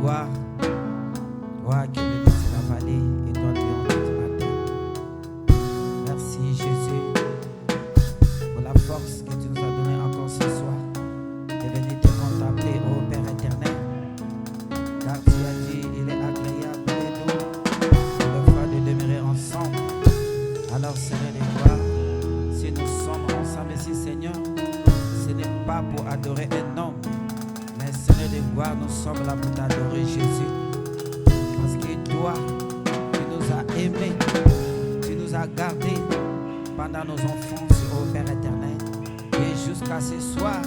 gloire. Toi qui bénisses la vallée et toi qui en ce matin. Merci Jésus pour la force que tu nous as donnée encore ce soir de venir te contempler, ô Père éternel. Car tu as dit, il est agréable et doux le fait de demeurer ensemble. Alors Seigneur de gloire, si nous sommes ensemble ici Seigneur, ce n'est pas pour adorer un homme, mais Seigneur de gloire, nous sommes là pour t'adorer Jésus. Parce que toi, tu nous as aimés, tu nous as gardés pendant nos enfances, ô Père éternel. Et jusqu'à ce soir,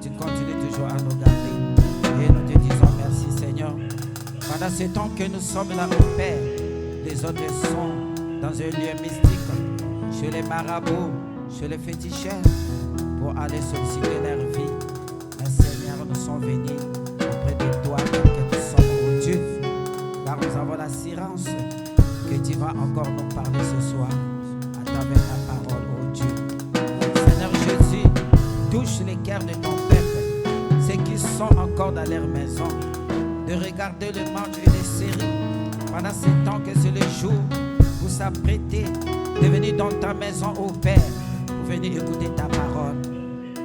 tu continues toujours à nous garder. Et nous te disons merci Seigneur. Pendant ce temps que nous sommes là, ô Père, les autres sont dans un lieu mystique, chez les marabouts, chez les féticheurs, pour aller solliciter leur vie. Mais Seigneur, nous sommes venus auprès de toi, car que nous sommes, ô Dieu, car nous avons l'assurance que tu vas encore nous parler ce soir à travers ta parole, ô Dieu. Seigneur Jésus, touche les cœurs de ton peuple, ceux qui sont encore dans leur maison, de regarder le match et les séries pendant ce temps que c'est le jour pour s'apprêter de venir dans ta maison, ô Père, pour venir écouter ta parole.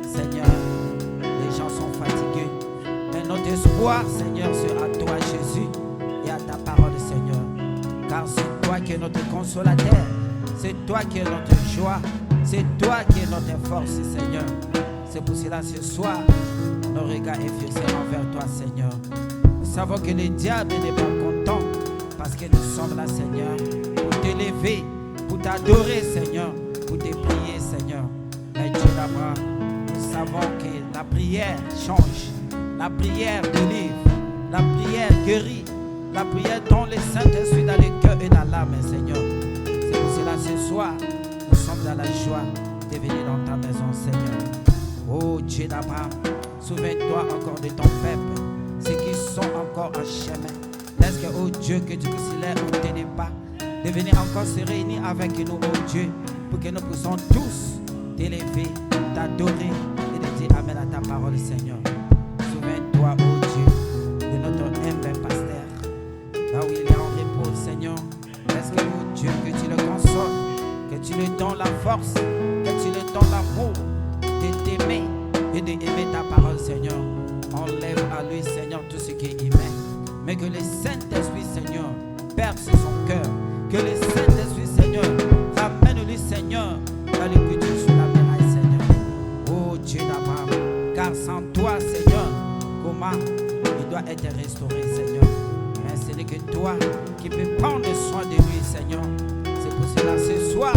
Seigneur, les gens sont fatigués, mais notre espoir, Seigneur, c'est à toi, Jésus, et à ta parole, Seigneur. Car c'est toi qui es notre consolateur, c'est toi qui es notre joie, c'est toi qui es notre force, Seigneur. C'est pour cela, ce soir, nos regards est fixé envers toi, Seigneur. Nous savons que le diable n'est pas content, parce que nous sommes là, Seigneur, pour t'élever, pour t'adorer, Seigneur, pour te prier, Seigneur. Mais Dieu d'Abraham, nous savons que la prière change, la prière délivre, la prière guérit, la prière dont le Saint-Esprit dans le cœur et dans l'âme, Seigneur. C'est pour cela ce soir, nous sommes dans la joie de venir dans ta maison, Seigneur. Oh Dieu d'Abraham, souviens-toi encore de ton peuple, ceux qui sont encore en chemin. Laisse que, oh Dieu, que tu puisses leur ôter pas, de venir encore se réunir avec nous, oh Dieu, pour que nous puissions tous t'élever, t'adorer et de dire Amen à ta parole, Seigneur. Souviens-toi, oh Dieu, de notre humble pasteur, là où il est en repos, Seigneur. Laisse que, oh Dieu, que tu le consoles, que tu lui donnes la force, que tu lui donnes l'amour de t'aimer et d'aimer ta parole, Seigneur. Enlève à lui, Seigneur, tout ce qui est humain, mais que le Saint-Esprit, Seigneur, perce son cœur. Que le Saint-Esprit, Seigneur, ramène-lui, Seigneur, dans l'écriture sur la muraille, Seigneur. Oh Dieu d'Abraham, car sans toi, Seigneur, comment il doit être restauré, Seigneur. Mais ce n'est que toi qui peux prendre soin de lui, Seigneur. C'est pour cela, ce soir,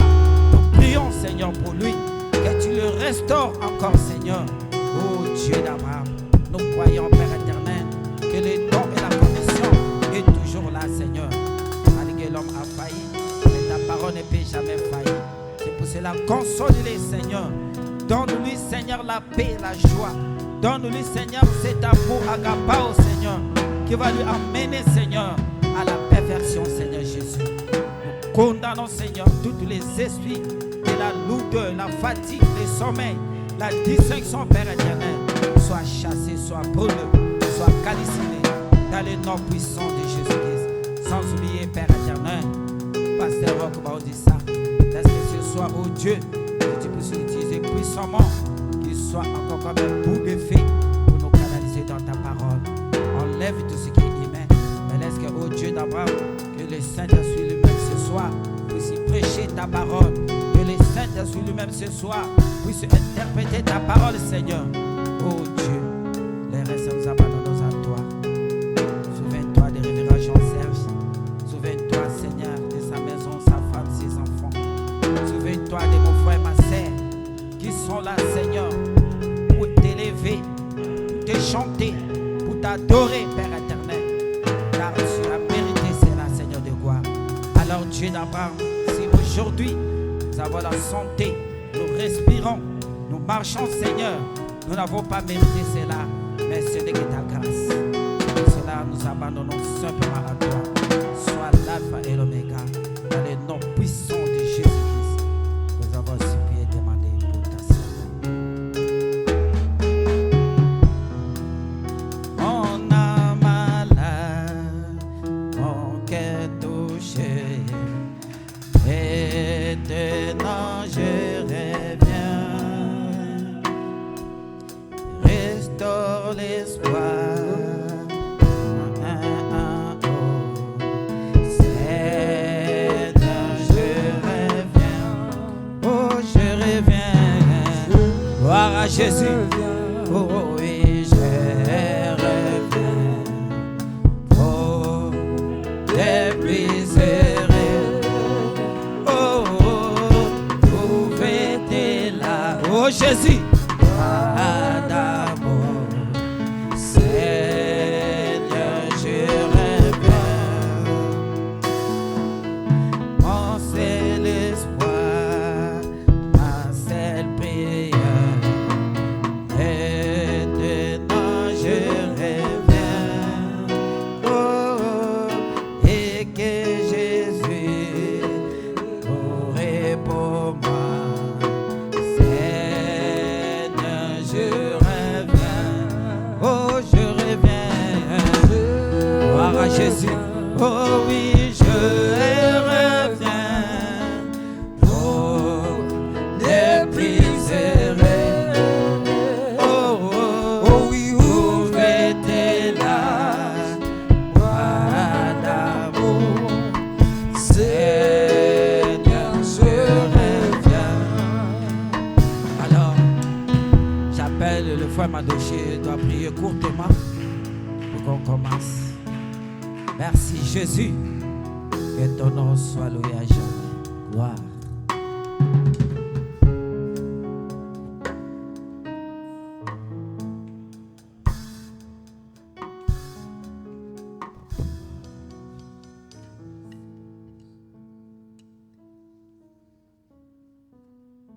nous prions, Seigneur, pour lui, que tu le restaures encore, Seigneur. Oh Dieu d'Abraham, nous croyons, Père éternel, que le don et la commission est toujours là, Seigneur. L'homme a failli, mais ta parole ne peut jamais faillir. C'est pour cela, console-les, Seigneur. Donne-lui, Seigneur, la paix et la joie. Donne-lui, Seigneur, cet amour agapao, Seigneur, qui va lui amener, Seigneur, à la perfection, Seigneur Jésus. Nous condamnons, Seigneur, tous les esprits de la lourdeur, la fatigue, le sommeil, la distinction, Père éternel, soit chassés, soit brûlés, soit calcinés dans le nom puissant de Jésus-Christ. Sans oublier, Père éternel, Pasteur Roch Baudissa, laisse que ce soit, oh Dieu, que tu puisses l'utiliser puissamment, qu'il soit encore comme un bout de feu pour nous canaliser dans ta parole. Enlève tout ce qui est humain, mais laisse que, oh Dieu d'Abraham, que le Saint-Esprit lui-même ce soir puisse prêcher ta parole, que le Saint-Esprit lui-même ce soir puisse interpréter ta parole, Seigneur. Oh Dieu, les restes nous abandonnons à toi. Souviens-toi des révérends Jean-Serge. Souviens-toi, Seigneur, de sa maison, sa femme, ses enfants. Souviens-toi de mon frère et ma sœur qui sont là, Seigneur, pour t'élever, pour te chanter, pour t'adorer, Père éternel. Car tu as mérité cela, Seigneur de gloire. Alors, Dieu d'Abraham, si aujourd'hui nous avons la santé, nous respirons, nous marchons, Seigneur, nous n'avons pas mérité cela, mais ce n'est que ta grâce. Pour cela, nous abandonnons simplement à toi. Sois l'alpha et l'oméga, dans le nom puissant de Jésus-Christ. Nous avons supplié et demandé pour ta sœur. On a malade. Jésus. Oh oui, je reviens pour ne plus errer. Oh, oh, oh oui, où était la voix d'amour? Seigneur, je reviens. Alors, j'appelle le frère Madoché, doit prier courtement pour qu'on commence. Merci Jésus, que ton nom soit loué à jamais. Gloire.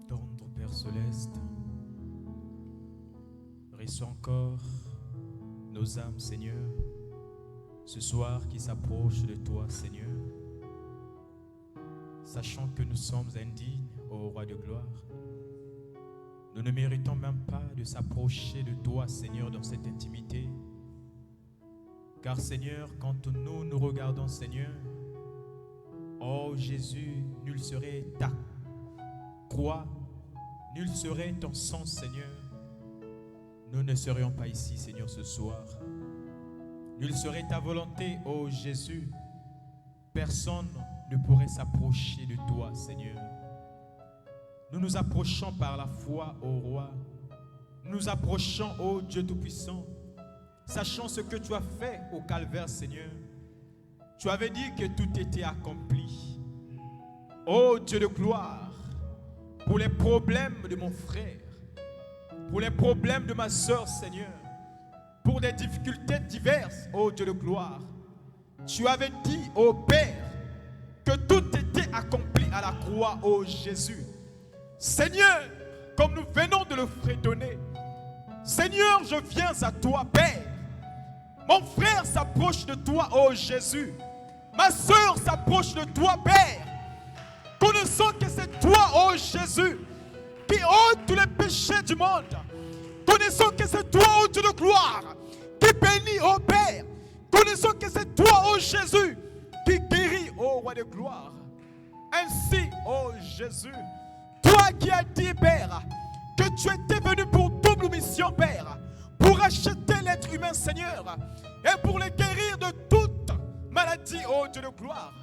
Tendre Père Céleste, reçois encore nos âmes, Seigneur, ce soir qui s'approche de toi, Seigneur, sachant que nous sommes indignes, ô Roi de gloire. Nous ne méritons même pas de s'approcher de toi, Seigneur, dans cette intimité. Car, Seigneur, quand nous nous regardons, Seigneur, ô Jésus, nul serait ta croix, nul serait ton sang, Seigneur. Nous ne serions pas ici, Seigneur, ce soir. Nul serait ta volonté, ô Jésus. Personne ne pourrait s'approcher de toi, Seigneur. Nous nous approchons par la foi, ô Roi. Nous nous approchons, ô Dieu Tout-Puissant, sachant ce que tu as fait au calvaire, Seigneur. Tu avais dit que tout était accompli. Ô Dieu de gloire, pour les problèmes de mon frère, pour les problèmes de ma soeur, Seigneur, pour des difficultés diverses, ô Dieu de gloire, tu avais dit, ô Père, que tout était accompli à la croix, ô Jésus. Seigneur, comme nous venons de le fredonner, Seigneur, je viens à toi, Père. Mon frère s'approche de toi, ô Jésus. Ma soeur s'approche de toi, Père. Connaissons que c'est toi, ô Jésus, qui ôte tous les péchés du monde. Connaissons que c'est toi, ô Dieu de gloire, qui bénit, ô Père. Connaissons que c'est toi, ô Jésus, qui guérit, ô Roi de gloire. Ainsi, ô Jésus, toi qui as dit, Père, que tu étais venu pour double mission, Père, pour acheter l'être humain, Seigneur, et pour le guérir de toute maladie, ô Dieu de gloire.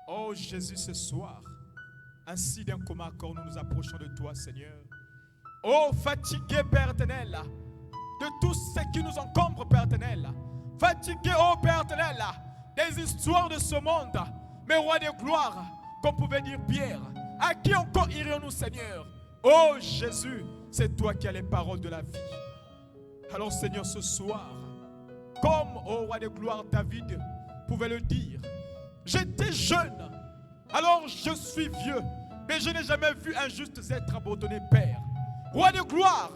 Ô Jésus, ce soir, ainsi d'un commun accord, nous nous approchons de toi, Seigneur. Ô fatigué, Père éternel, de tout ce qui nous encombre, Père éternel. Fatigué, ô Père éternel, des histoires de ce monde, mais Roi de gloire, qu'on pouvait dire Pierre. À qui encore irions-nous, Seigneur? Ô Jésus, c'est toi qui as les paroles de la vie. Alors, Seigneur, ce soir, comme ô Roi de gloire, David pouvait le dire, j'étais jeune, alors je suis vieux, mais je n'ai jamais vu un juste être abandonné, Père. Roi de gloire,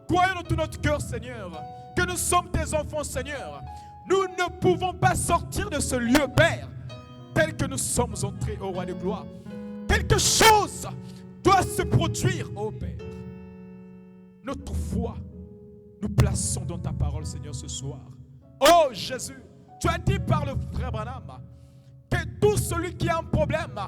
croyons de tout notre cœur, Seigneur, que nous sommes tes enfants, Seigneur. Nous ne pouvons pas sortir de ce lieu, Père, tel que nous sommes entrés, ô Roi de gloire. Quelque chose doit se produire, ô Père. Notre foi, nous plaçons dans ta parole, Seigneur, ce soir. Oh Jésus, tu as dit par le frère Branham que tout celui qui a un problème,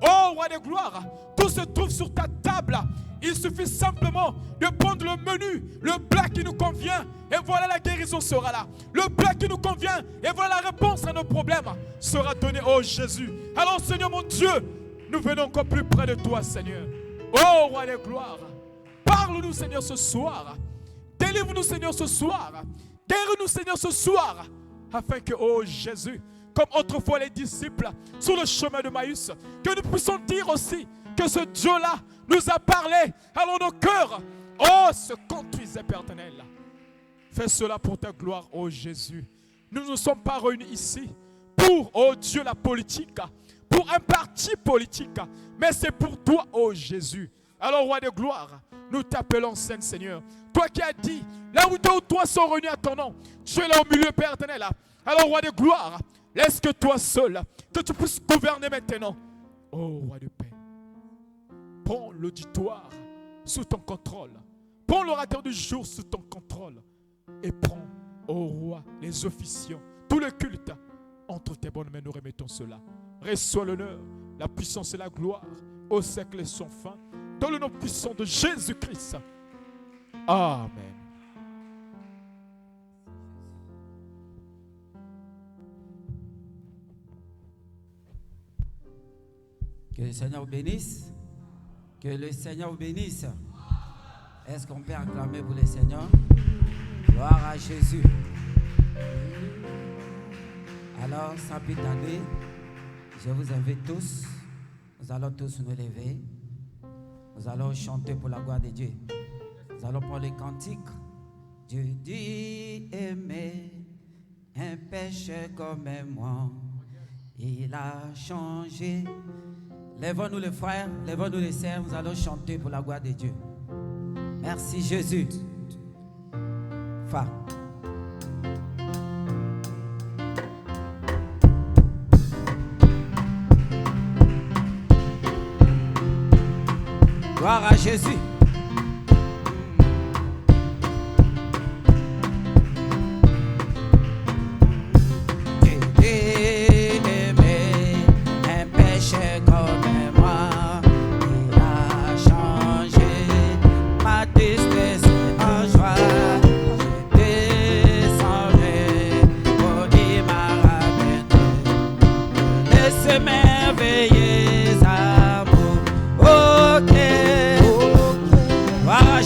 oh Roi de gloire, tout se trouve sur ta table. Il suffit simplement de prendre le menu, le plat qui nous convient, et voilà la guérison sera là. Le plat qui nous convient, et voilà la réponse à nos problèmes sera donnée, oh Jésus. Alors Seigneur mon Dieu, nous venons encore plus près de toi, Seigneur. Oh Roi de gloire, parle-nous, Seigneur, ce soir. Délivre-nous, Seigneur, ce soir. Guéris-nous, Seigneur, ce soir. Afin que, oh Jésus, comme autrefois les disciples sur le chemin de Maïs, que nous puissions dire aussi que ce Dieu-là nous a parlé. Alors nos cœurs, oh, se conduisent, Père éternel. Fais cela pour ta gloire, oh Jésus. Nous ne sommes pas réunis ici pour, oh Dieu, la politique, pour un parti politique, mais c'est pour toi, oh Jésus. Alors, Roi de gloire, nous t'appelons Saint Seigneur. Toi qui as dit, là où deux ou trois sont réunis à ton nom, tu es là au milieu, Père éternel. Alors, Roi de gloire, laisse que toi seul, que tu puisses gouverner maintenant. Oh, Roi de paix, prends l'auditoire sous ton contrôle. Prends l'orateur du jour sous ton contrôle. Et prends, oh Roi, les officiants, tout le culte Entre tes bonnes mains, nous remettons cela. Reçois l'honneur, la puissance et la gloire au siècle sans fin. Dans le nom puissant de Jésus-Christ. Amen. Que le Seigneur vous bénisse. Que le Seigneur vous bénisse. Est-ce qu'on peut acclamer pour le Seigneur? Gloire à Jésus. Alors, sans plus tarder, je vous invite tous. Nous allons tous nous lever. Nous allons chanter pour la gloire de Dieu. Nous allons prendre les cantiques. Dieu dit aimer un péché comme moi. Il a changé. Lèvons-nous les frères, lèvons-nous les sœurs, nous allons chanter pour la gloire de Dieu. Merci Jésus. Fa. Gloire à Jésus.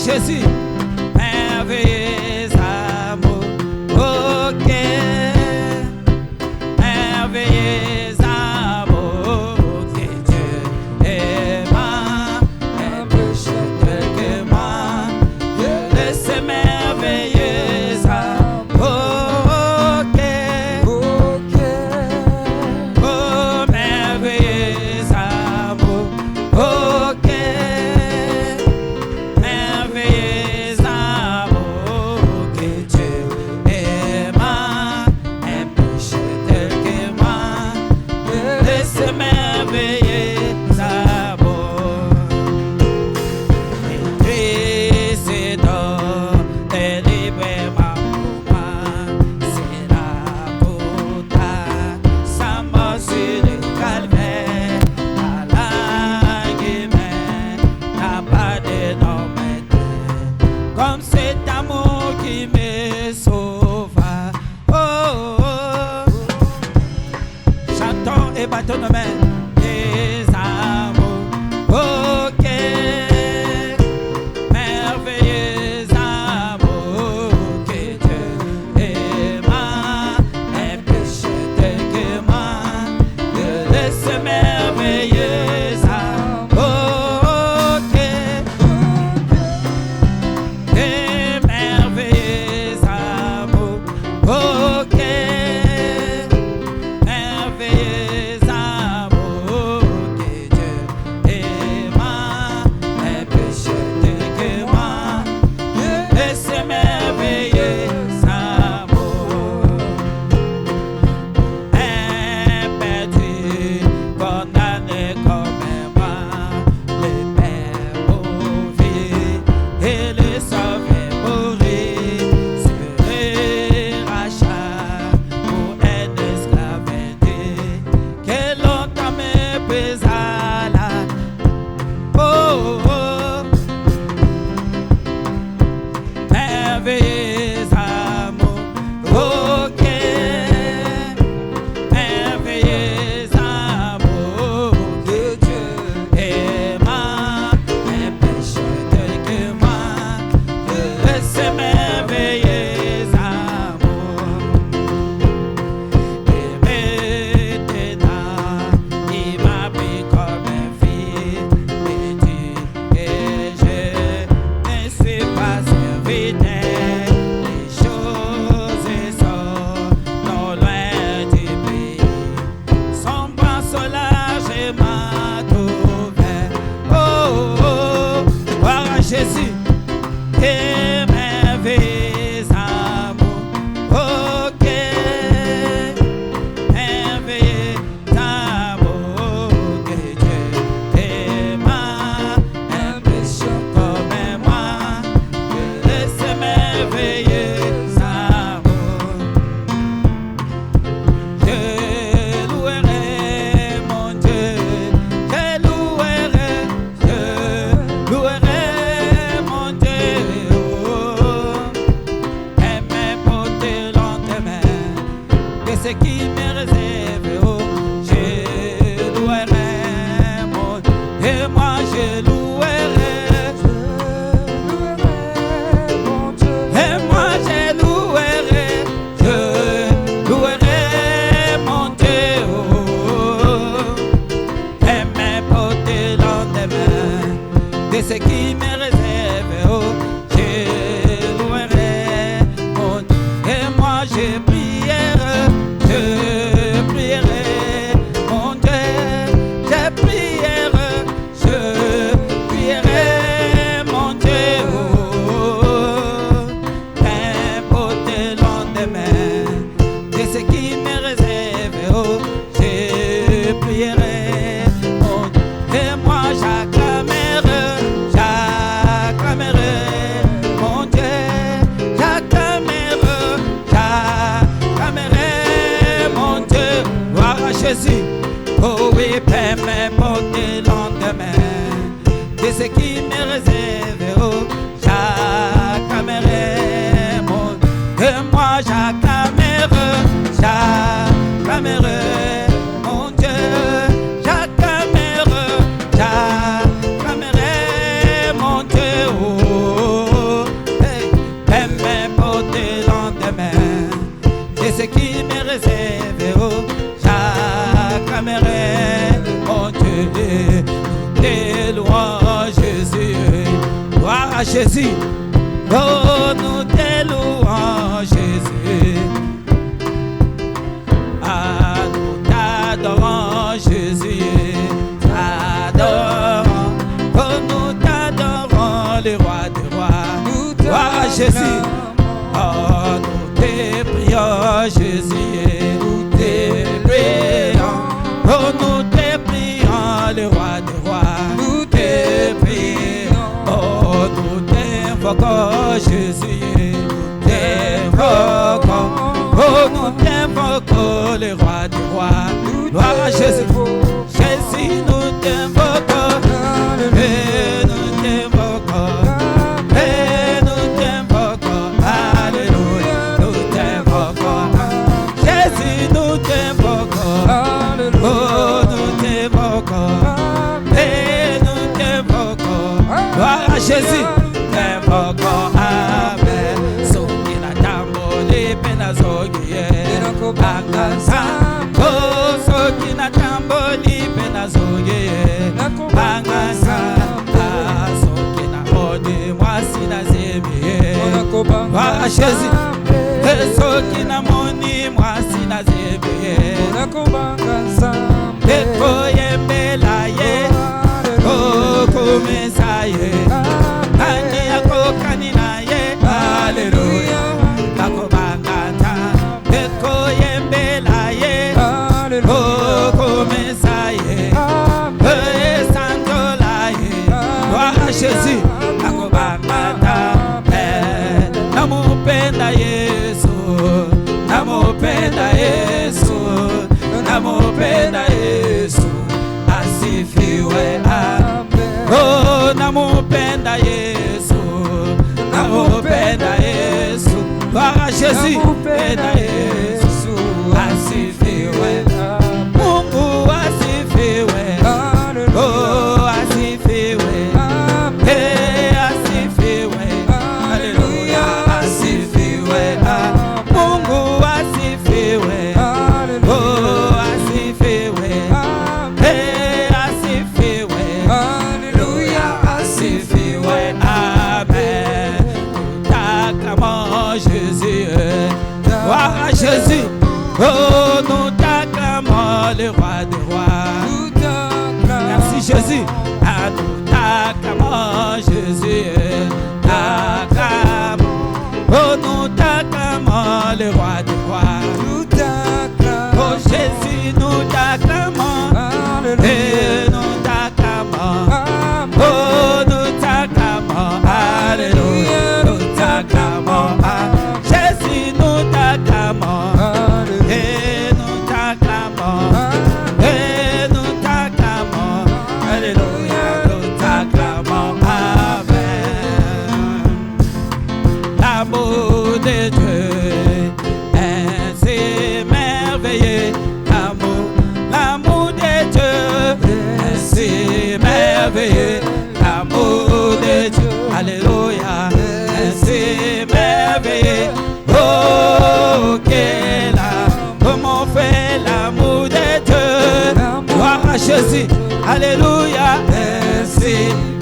Jésus, merveilleux amour, ok, merveilleux amour, que Dieu aima, un péché tel que moi, de ce merveilleux amour, ok, oh merveilleux amour, ok. Battons nos mains, des amours, ok, merveilleux amour, que Dieu aima, un péché tel que moi, de ce merveilleux amour, ok, des merveilleux amour, ok, merveilleux amour. ce qui m'est réservé. Oh, je louerai mon Dieu. Et moi je louerai. Et moi je louerai. Je louerai mon Dieu. Oh, et mes porter lendemain de ce qui m'est réservé. Oh, je louerai mon Dieu. Et moi je prierai, mon Dieu. Je prierai, mon Dieu. Oh, n'importe le lendemain de ce qui m'est réservé. Oh, je prierai mon Dieu. Et moi j'acclamerai mon Dieu. J'acclamerai mon Dieu. Gloire à Jésus. Oh oui, Père, m'importe le lendemain de ce qui m'est réservé. Oh, j'acclamerai mon Dieu. Et moi j'acclamerai mon Dieu. J'acclamerai mon Dieu. Oh, hey, Père, m'importe le lendemain de ce qui m'est réservé. Oh, j'acclamerai mon Dieu. Nous te louons Jésus. Gloire à Jésus. Oh, nous te louons Jésus. Ah, nous t'adorons Jésus. T'adorons. Oh, nous t'adorons le roi des rois. Gloire à Jésus. Oh, nous te prions Jésus. Nous te prions. Oh, nous te prions le roi des rois. Nous te prions. Oh, nous t'invoquons Jésus. Nous t'invoquons. Oh, nous t'invoquons le roi des rois. Gloire à Jésus. Jésus, nous t'invoquons. Et nous t'invoquons. Et nous t'invoquons. Alléluia. Nous t'invoquons. Jésus, nous t'invoquons. Oh, nous t'invoquons. Et nous t'invoquons. Gloire à Jésus. T'invoquons. Amen. Sokina tamboli penazogie. Angasa. Oh, sokina tamboli penazogie. Angasa. Sokina moni mwasina zemie. Gloire à Jésus. Sokina moni mwasina zemie. Ekoyembela ye. Oh, kumesaye. Nani yako kanina ye. Alléluia. Nakobangata. Ekoyembela ye. Oh, kumesaye. Santola ye. Gloire à Jésus. Nakobangata. Namupenda Yesu. Namupenda Yesu. Namupenda Yesu. Asifiwe. Oh, namupenda Yesu. Namupenda Yesu. Gloire à Jésus. Namupenda Yesu. Asifiwe. Mungu asifiwe. Oh, asifiwe. Hey, asifiwe. Alléluia. Asifiwe. Mungu asifiwe. Oh, asifiwe. Hey, asifiwe. Alléluia. Asifiwe. Amen. Nous t'acclamons Jésus. Gloire à Jésus. merveilleux, l'amour de Dieu, ainsi merveilleux, l'amour de Dieu, alléluia, ainsi merveilleux, oh, quel amour, comment fait l'amour de Dieu, gloire à Jésus, alléluia, ainsi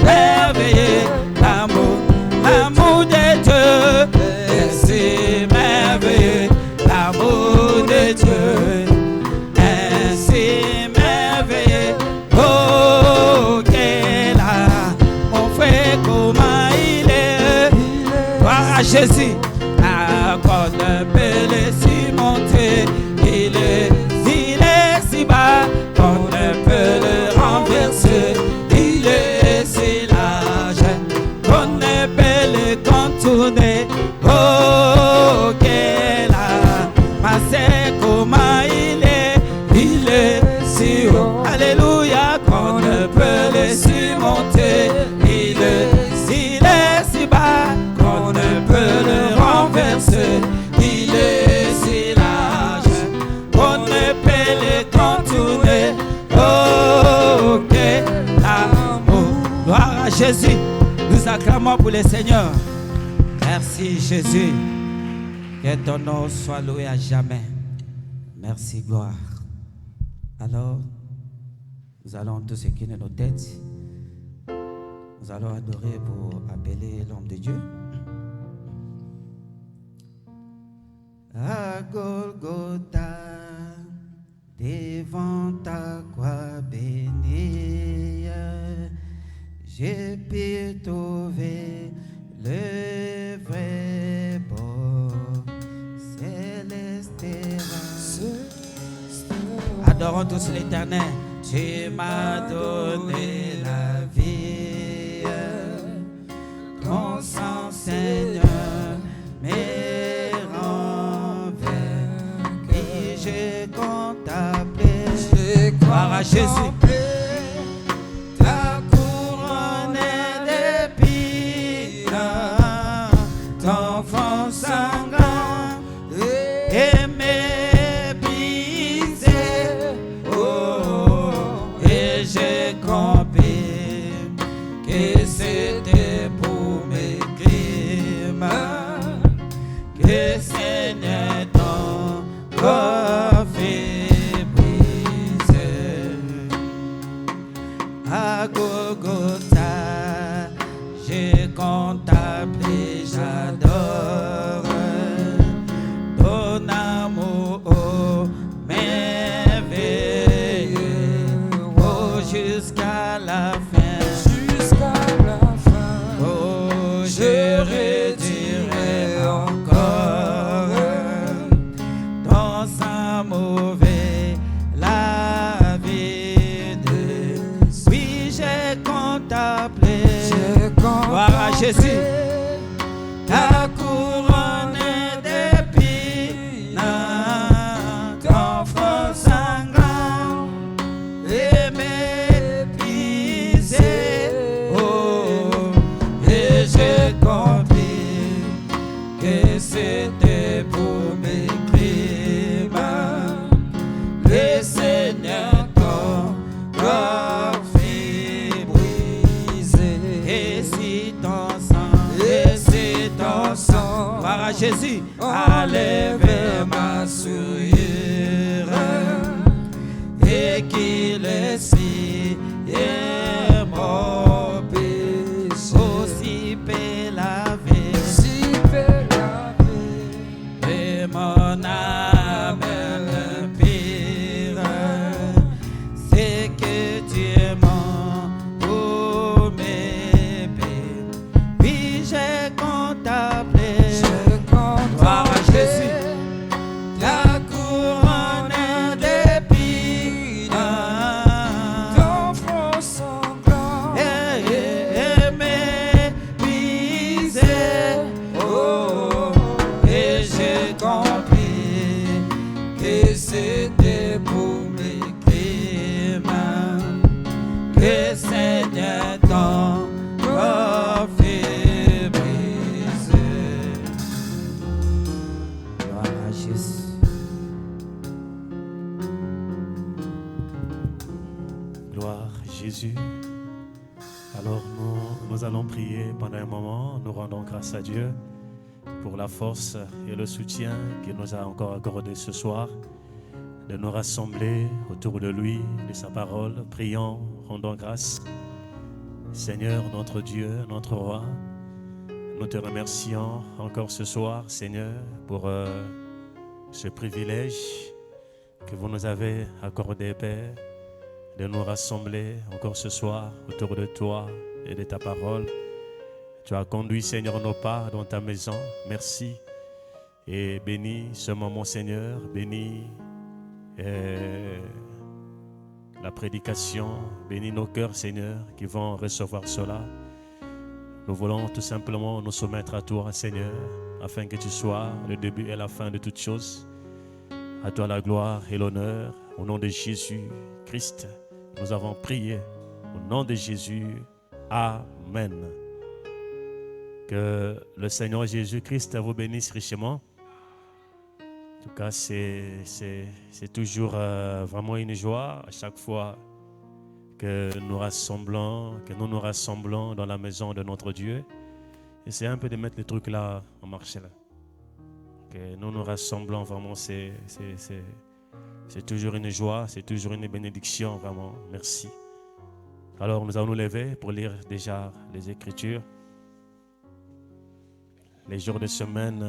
merveilleux, l'amour de Dieu, ainsi merveilleux, l'amour de Dieu, ainsi merveilleux, oh, quel a, mon frère, comment il est, gloire à Jésus, qu'on ne peut le surmonter, il est si bas, qu'on ne peut le renverser, il est si large, qu'on ne peut le contourner, oh, quel a, ma sœur, comment il est si haut, alléluia, qu'on ne peut le surmonter, il est si bas, qu'on ne peut le renverser, il est si large, qu'on ne peut le contourner, oh, quel amour, gloire à Jésus, nous acclamons pour le Seigneur. Merci Jésus, que ton nom soit loué à jamais. Merci, gloire. Alors, nous allons tous incliner nos têtes. Nous allons adorer pour appeler l'homme de Dieu. À Golgotha, devant ta croix bénie, j'ai pu trouver le vrai bord céleste. Adorons tous l'Éternel. Tu m'as donné la vie, ton sang Seigneur m'est renversé. Et j'ai contemplé, gloire à Jésus, ta couronne d'épines, ton front sanglant et méprisé. Oh, et j'ai compris que c'était pour mes crimes que Seigneur ton corps fait briser. À Golgotha, j'ai contemplé, j'adore ton amour, oh, merveilleux, oh, jusqu'à la fin, oh, je redirai encore ton sang mauvais, la vie de, oui, j'ai contemplé, gloire à Jésus, ta couronne d'épines, ton front sanglant et méprisé. Oh, et j'ai compris que c'était pour mes crimes, le Seigneur ton corps fit briser. Et si ton sang, gloire à Jésus, a levé ma souillure, et qu'il est si est mon péché, aussi peut laver, et mon âme limpide, c'est que Dieu m'en pour mes péchés. Oui, j'ai contemplé, gloire à Jésus, la couronne d'épines, ton front sanglant et méprisé. Oh, et j'ai compris que c'était pour mes crimes que Seigneur ton corps fait briser. Gloire à Jésus. Jésus. Alors nous allons prier pendant un moment. Nous rendons grâce à Dieu pour la force et le soutien qu'il nous a encore accordé ce soir, de nous rassembler autour de lui, de sa parole. Prions, rendons grâce. Seigneur, notre Dieu, notre roi, nous te remercions encore ce soir, Seigneur, pour ce privilège que vous nous avez accordé, Père, de nous rassembler encore ce soir autour de toi et de ta parole. Tu as conduit, Seigneur, nos pas dans ta maison. Merci. Et bénis ce moment, Seigneur. Bénis la prédication. Bénis nos cœurs, Seigneur, qui vont recevoir cela. Nous voulons tout simplement nous soumettre à toi, Seigneur, afin que tu sois le début et la fin de toutes choses. À toi la gloire et l'honneur. Au nom de Jésus Christ, nous avons prié. Au nom de Jésus, Amen. Que le Seigneur Jésus-Christ vous bénisse richement. En tout cas, c'est toujours vraiment une joie à chaque fois que nous nous rassemblons dans la maison de notre Dieu. Essayez un peu de mettre les trucs là en marche là. Que nous nous rassemblons vraiment, c'est toujours une joie, c'est toujours une bénédiction, vraiment. Merci. Alors nous allons nous lever pour lire déjà les Écritures. Les jours de semaine,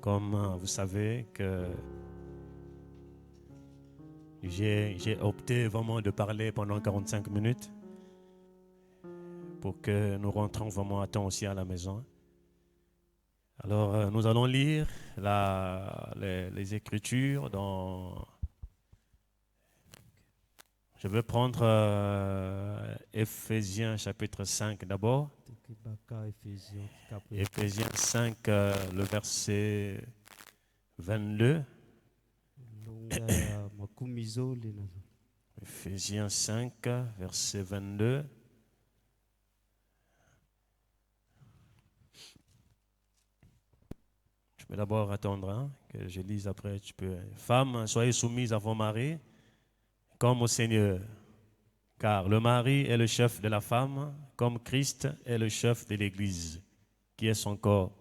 comme vous savez, que j'ai opté vraiment de parler pendant 45 minutes pour que nous rentrons vraiment à temps aussi à la maison. Alors, nous allons lire les Écritures dans... Je vais prendre Éphésiens chapitre 5 d'abord. Éphésiens 5, le verset 22. Éphésiens 5, verset 22. Je vais d'abord attendre que je lise après. Tu peux. Femmes, soyez soumises à vos maris comme au Seigneur. Car le mari est le chef de la femme, comme Christ est le chef de l'Église, qui est son corps,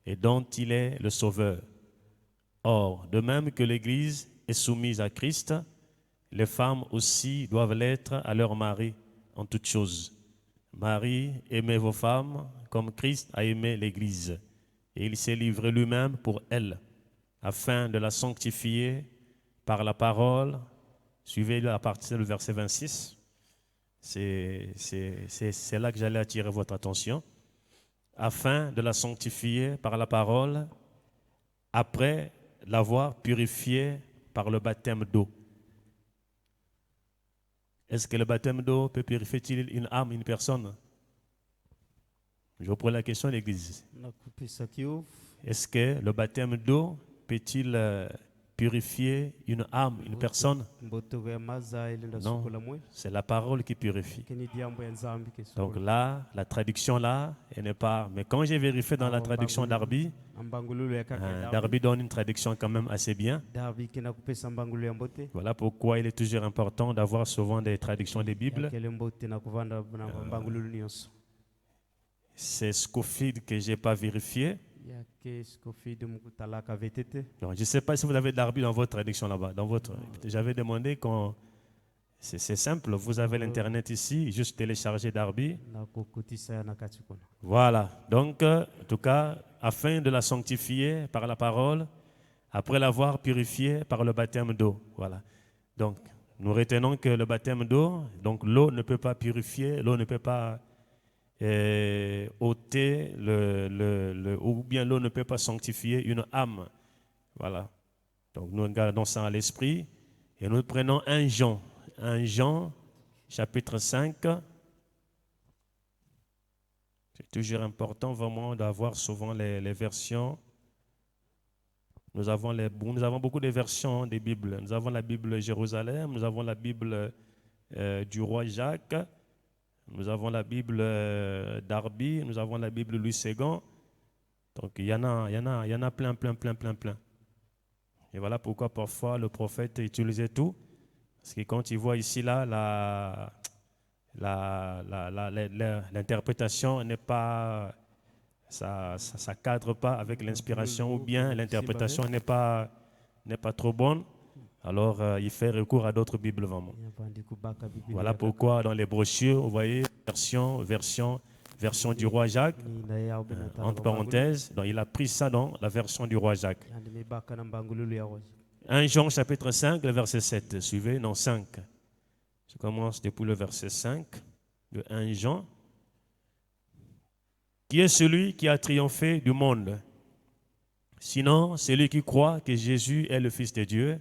et dont il est le sauveur. Or, de même que l'Église est soumise à Christ, les femmes aussi doivent l'être à leur mari en toutes choses. Marie, aimez vos femmes comme Christ a aimé l'Église, et il s'est livré lui-même pour elle, afin de la sanctifier par la parole. Suivez-le à partir du verset 26. C'est là que j'allais attirer votre attention. Afin de la sanctifier par la parole, après l'avoir purifiée par le baptême d'eau. Est-ce que le baptême d'eau peut purifier-il une âme, une personne? Je vous pose la question à l'Église. Est-ce que le baptême d'eau peut-il purifier une âme, une personne? Non, c'est la parole qui purifie. Donc là, la traduction là, elle n'est pas... Mais quand j'ai vérifié dans la traduction Darby, Darby donne une traduction quand même assez bien. Voilà pourquoi il est toujours important d'avoir souvent des traductions des Bibles. C'est Scofield que je n'ai pas vérifié. Donc, je ne sais pas si vous avez de Darby dans votre traduction là-bas. J'avais demandé qu'on... C'est simple, vous avez l'internet ici, juste télécharger Darby. Voilà, donc en tout cas, afin de la sanctifier par la parole, après l'avoir purifiée par le baptême d'eau. Voilà. Donc, nous retenons que le baptême d'eau, donc l'eau ne peut pas purifier, l'eau ne peut pas ôter, ou bien l'eau ne peut pas sanctifier une âme. Voilà. Donc, nous gardons ça à l'esprit et nous prenons 1 Jean, chapitre 5. C'est toujours important vraiment d'avoir souvent les versions. Nous avons beaucoup de versions des Bibles. Nous avons la Bible Jérusalem, nous avons la Bible du roi Jacques, nous avons la Bible Darby, nous avons la Bible Louis II. Donc il y en a plein. Et voilà pourquoi parfois le prophète utilisait tout. Parce que quand il voit ici là l'interprétation n'est pas, ça cadre pas avec l'inspiration, ou bien l'interprétation n'est pas trop bonne, alors il fait recours à d'autres Bibles vraiment. Voilà pourquoi dans les brochures, vous voyez, version du roi Jacques, entre parenthèses, donc il a pris ça dans la version du roi Jacques. 1 Jean chapitre 5, le verset 7, suivez, non 5. Je commence depuis le verset 5 de 1 Jean. Qui est celui qui a triomphé du monde? Sinon, celui qui croit que Jésus est le Fils de Dieu.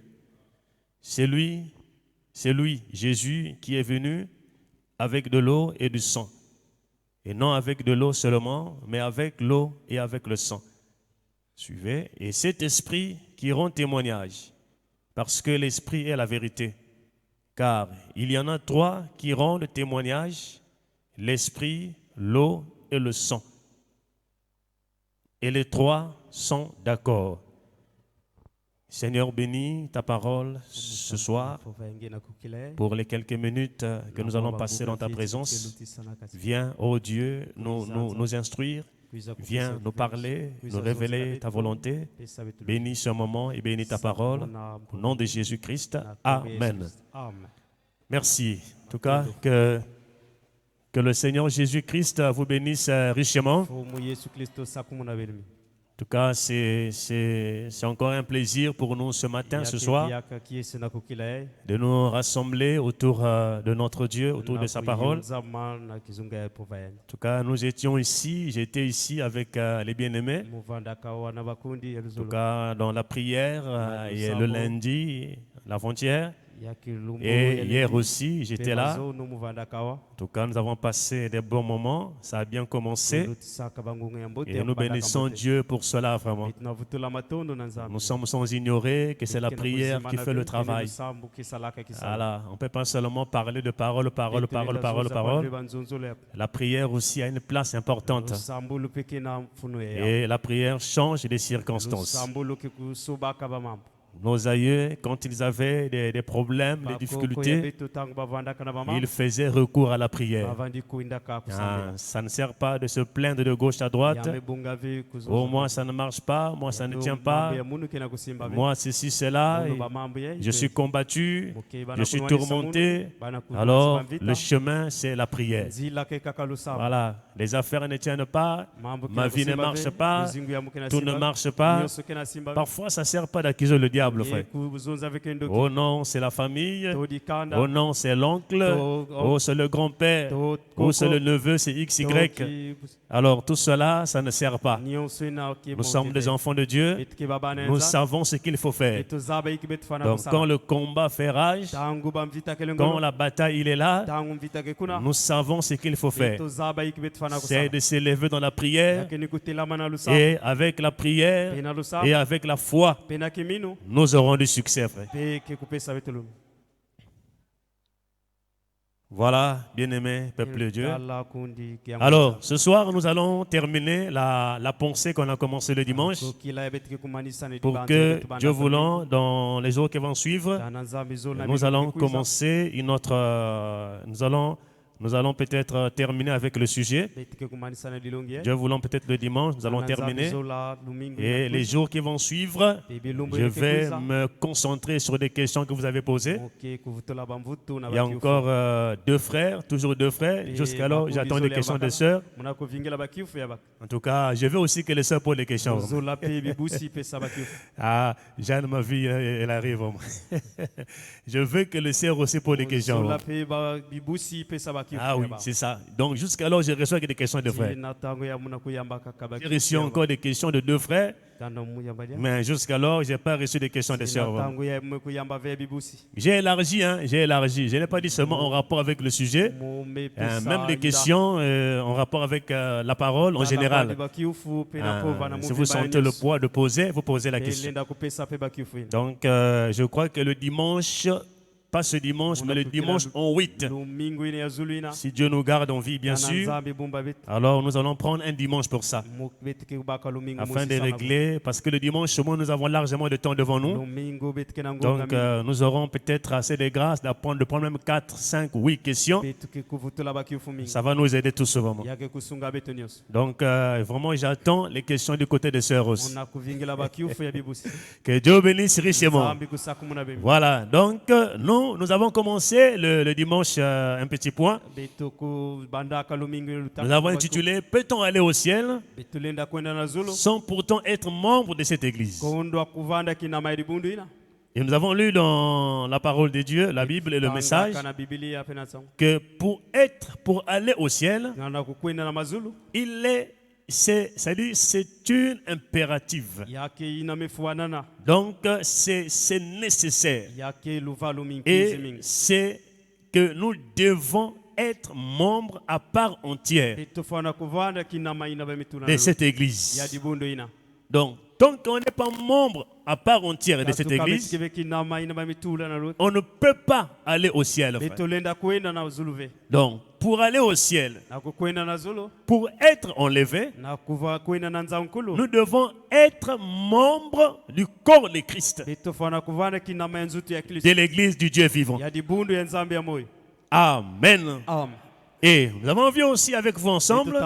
C'est lui, Jésus, qui est venu avec de l'eau et du sang. Et non avec de l'eau seulement, mais avec l'eau et avec le sang. Suivez. Et cet esprit qui rend témoignage, parce que l'esprit est la vérité. Car il y en a trois qui rendent témoignage, l'esprit, l'eau et le sang. Et les trois sont d'accord. Seigneur, bénis ta parole ce soir pour les quelques minutes que nous allons passer dans ta présence. Viens, ô Dieu, nous instruire. Viens nous parler, nous révéler ta volonté. Bénis ce moment et bénis ta parole. Au nom de Jésus-Christ. Amen. Merci. En tout cas, que le Seigneur Jésus-Christ vous bénisse richement. En tout cas, c'est encore un plaisir pour nous ce matin, ce soir, de nous rassembler autour de notre Dieu, autour de sa parole. En tout cas, nous étions ici, j'étais ici avec les bien-aimés. En tout cas, dans la prière, le lundi, l'avant-hier. Et hier aussi, j'étais là. En tout cas, nous avons passé des bons moments. Ça a bien commencé. Et nous bénissons Dieu pour cela, vraiment. Nous sommes sans ignorer que c'est la prière qui fait le travail. Voilà. On ne peut pas seulement parler de parole. La prière aussi a une place importante. Et la prière change les circonstances. Nos aïeux, quand ils avaient des problèmes, des difficultés, ils faisaient recours à la prière. Ça ne sert pas de se plaindre de gauche à droite. Oh, moi, ça ne marche pas. Moi, ça ne tient pas. Moi, ceci, cela. Je suis combattu. Je suis tourmenté. Alors, le chemin, c'est la prière. Voilà. Les affaires ne tiennent pas. Ma vie ne marche pas. Tout ne marche pas. Parfois, ça ne sert pas d'accuser le diable. Frère. Oh non, c'est la famille. Oh non, c'est l'oncle. Oh, c'est le grand-père. Oh, c'est le neveu, c'est XY. Alors, tout cela, ça ne sert pas. Nous sommes des enfants de Dieu. Nous savons ce qu'il faut faire. Donc, quand le combat fait rage, quand la bataille il est là, nous savons ce qu'il faut faire. C'est de s'élever dans la prière. Et avec la prière et avec la foi, nous aurons du succès, frère. Voilà, bien-aimé peuple de Dieu. Alors, ce soir, nous allons terminer la pensée qu'on a commencée le dimanche pour que, Dieu voulant, dans les jours qui vont suivre, nous allons commencer une autre... Nous allons peut-être terminer avec le sujet. Dieu voulant, peut-être le dimanche, nous allons terminer. Et les jours qui vont suivre, je vais me concentrer sur des questions que vous avez posées. Il y a encore deux frères, toujours deux frères. Jusqu'alors, j'attends des questions des sœurs. En tout cas, je veux aussi que les sœurs posent des questions. Ah, Jeanne, ma vie, elle arrive. Je veux que les sœurs aussi posent des questions. Ah oui, c'est ça. Donc jusqu'alors, je reçois que des questions de frères. J'ai reçu encore des questions de deux frères. Mais jusqu'alors, je n'ai pas reçu des questions des sœurs. J'ai élargi. Je n'ai pas dit seulement en rapport avec le sujet. Même les questions en rapport avec la parole en général. Si vous sentez le poids de poser, vous posez la question. Donc, je crois que le dimanche pas ce dimanche, mais le dimanche en 8. Si Dieu nous garde en vie, bien sûr. Alors nous allons prendre un dimanche pour ça, afin de régler, parce que le dimanche, nous avons largement de temps devant nous. Donc nous aurons peut-être assez de grâce de prendre même 4, 5, 8 questions. Ça va nous aider tous vraiment. Donc vraiment, j'attends les questions du côté des sœurs aussi. Que Dieu bénisse richement. Voilà, donc nous avons commencé le dimanche un petit point. Nous avons intitulé « Peut-on aller au ciel sans pourtant être membre de cette église ?» Et nous avons lu dans la parole de Dieu, la Bible et le message, que pour aller au ciel, c'est une impérative. Donc c'est nécessaire. Et c'est que nous devons être membres à part entière de cette église. Donc, tant qu'on n'est pas membre à part entière de cette église, on ne peut pas aller au ciel. Donc, pour aller au ciel, pour être enlevé, nous devons être membres du corps de Christ, de l'église du Dieu vivant. Amen. Et nous avons vu aussi avec vous ensemble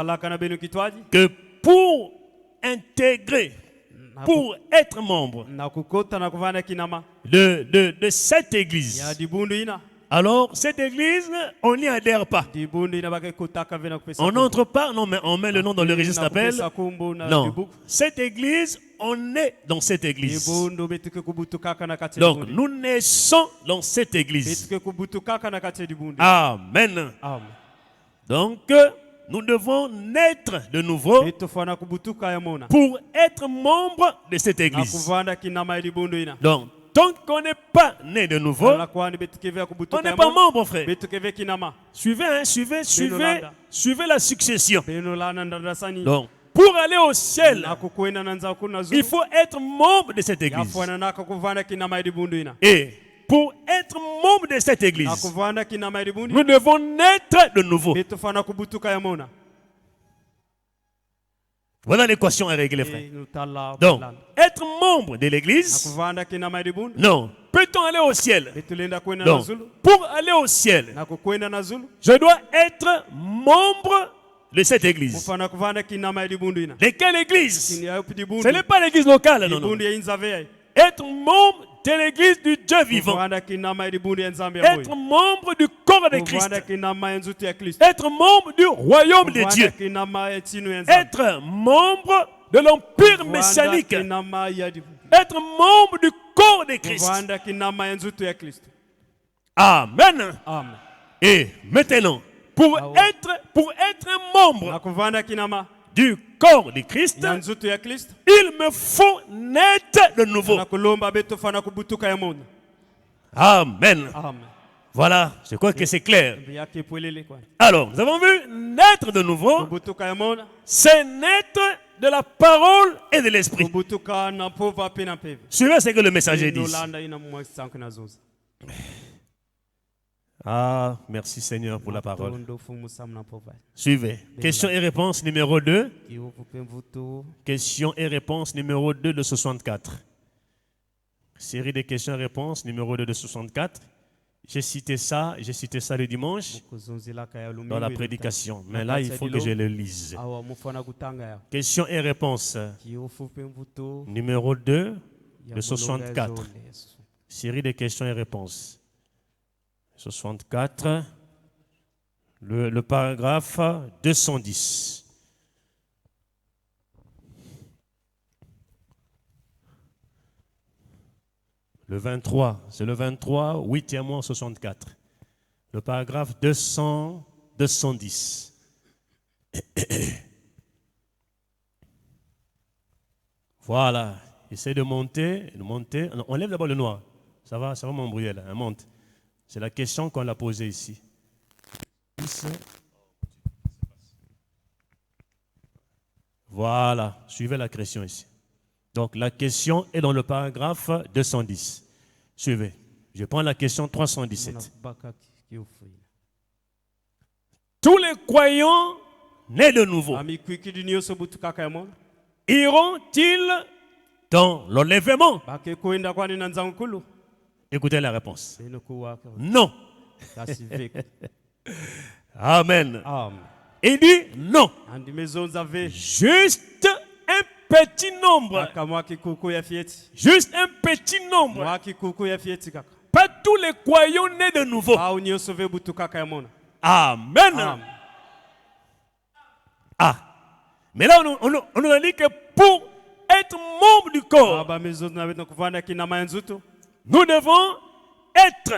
que pour intégrer, pour être membre de cette église, alors cette église, on n'y adhère pas. On n'entre pas, non, mais on met le nom dans le registre d'appel. Non, cette église, on est dans cette église. Donc nous naissons dans cette église. Amen. Donc nous devons naître de nouveau pour être membre de cette église. Donc, tant qu'on n'est pas né de nouveau, on n'est pas membre, frère. Suivez, hein, suivez la succession. Donc, pour aller au ciel, il faut être membre de cette église. Et pour être membre de cette église, nous devons naître de nouveau. Voilà l'équation à régler, frère. Donc, être membre de l'église, non. Peut-on aller au ciel? Donc, pour aller au ciel, je dois être membre de cette église. De quelle église? Ce n'est pas l'église locale, non, non. Être membre de l'église du Dieu vivant. Être membre du corps de Christ. Être membre du royaume de Dieu. Être membre de l'empire messianique. Être membre du corps de Christ. Amen. Et maintenant, pour être membre du corps de Christ, il me faut naître de nouveau. Amen. Voilà, je crois que c'est clair. Alors, nous avons vu naître de nouveau, c'est naître de la parole et de l'esprit. Suivez ce que le messager dit. Ah, merci Seigneur pour la parole. Suivez. Question et réponse numéro 2. Question et réponse numéro 2 de 64. Série de questions et réponses numéro 2 de 64. J'ai cité ça le dimanche dans la prédication. Mais là, il faut que je le lise. Question et réponse numéro 2 de 64. Série de questions et réponses. 64, le paragraphe 210. Le 23, c'est le 23, 8e mois 64. Le paragraphe 210. Voilà, essaye de monter. On lève d'abord le noir. Ça va m'embrouiller là, on monte. C'est la question qu'on a posée ici. Voilà, suivez la question ici. Donc la question est dans le paragraphe 210. Suivez. Je prends la question 317. Muna baka kiufuila. Tous les croyants nés de nouveau Amikwikidi nyoso butukaka yamona. iront-ils dans l'enlèvement? Bake kwenda kwani na nzangu kulu. Écoutez la réponse. Enokuwaka. Non. Tasiveka. Amen. Amen. Il dit non. Andi mezonza ve. Juste un petit nombre. Baka mwaki kuku ya fieti. Juste un petit nombre. Mwaki kuku ya fieti kaka. Pas tous les croyants nés de nouveau. Ba unyoso ve butukaka yamona. Amen. Amen. Ah. Mais là, on nous a dit que pour être membre du corps, Aba mezonza na kuvanda kina manzuto. nous devons être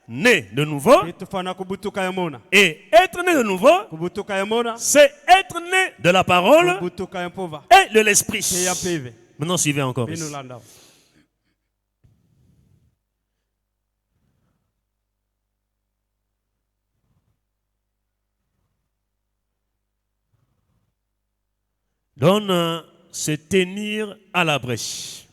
nés de nouveau. Etufana kubutuka yamona. Et être né de nouveau, Kubutuka yamona. c'est être né de la parole Kubutuka yampova. et de l'esprit. Teya peve. Maintenant, suivez encore. Binu landao. Donne se tenir à la brèche.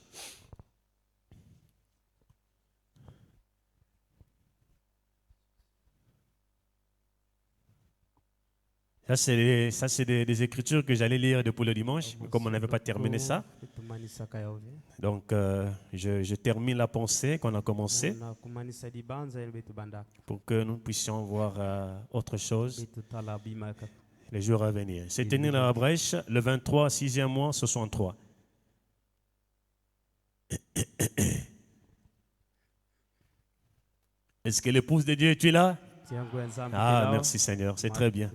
Ça, c'est des écritures que j'allais lire depuis le dimanche, mais comme on n'avait pas terminé ça. Donc, je termine la pensée qu'on a commencée pour que nous puissions voir autre chose les jours à venir. C'est tenir à la brèche, le 23, 6e mois, 63. Est-ce que l'épouse de Dieu est là? Ah, merci Seigneur, c'est très bien.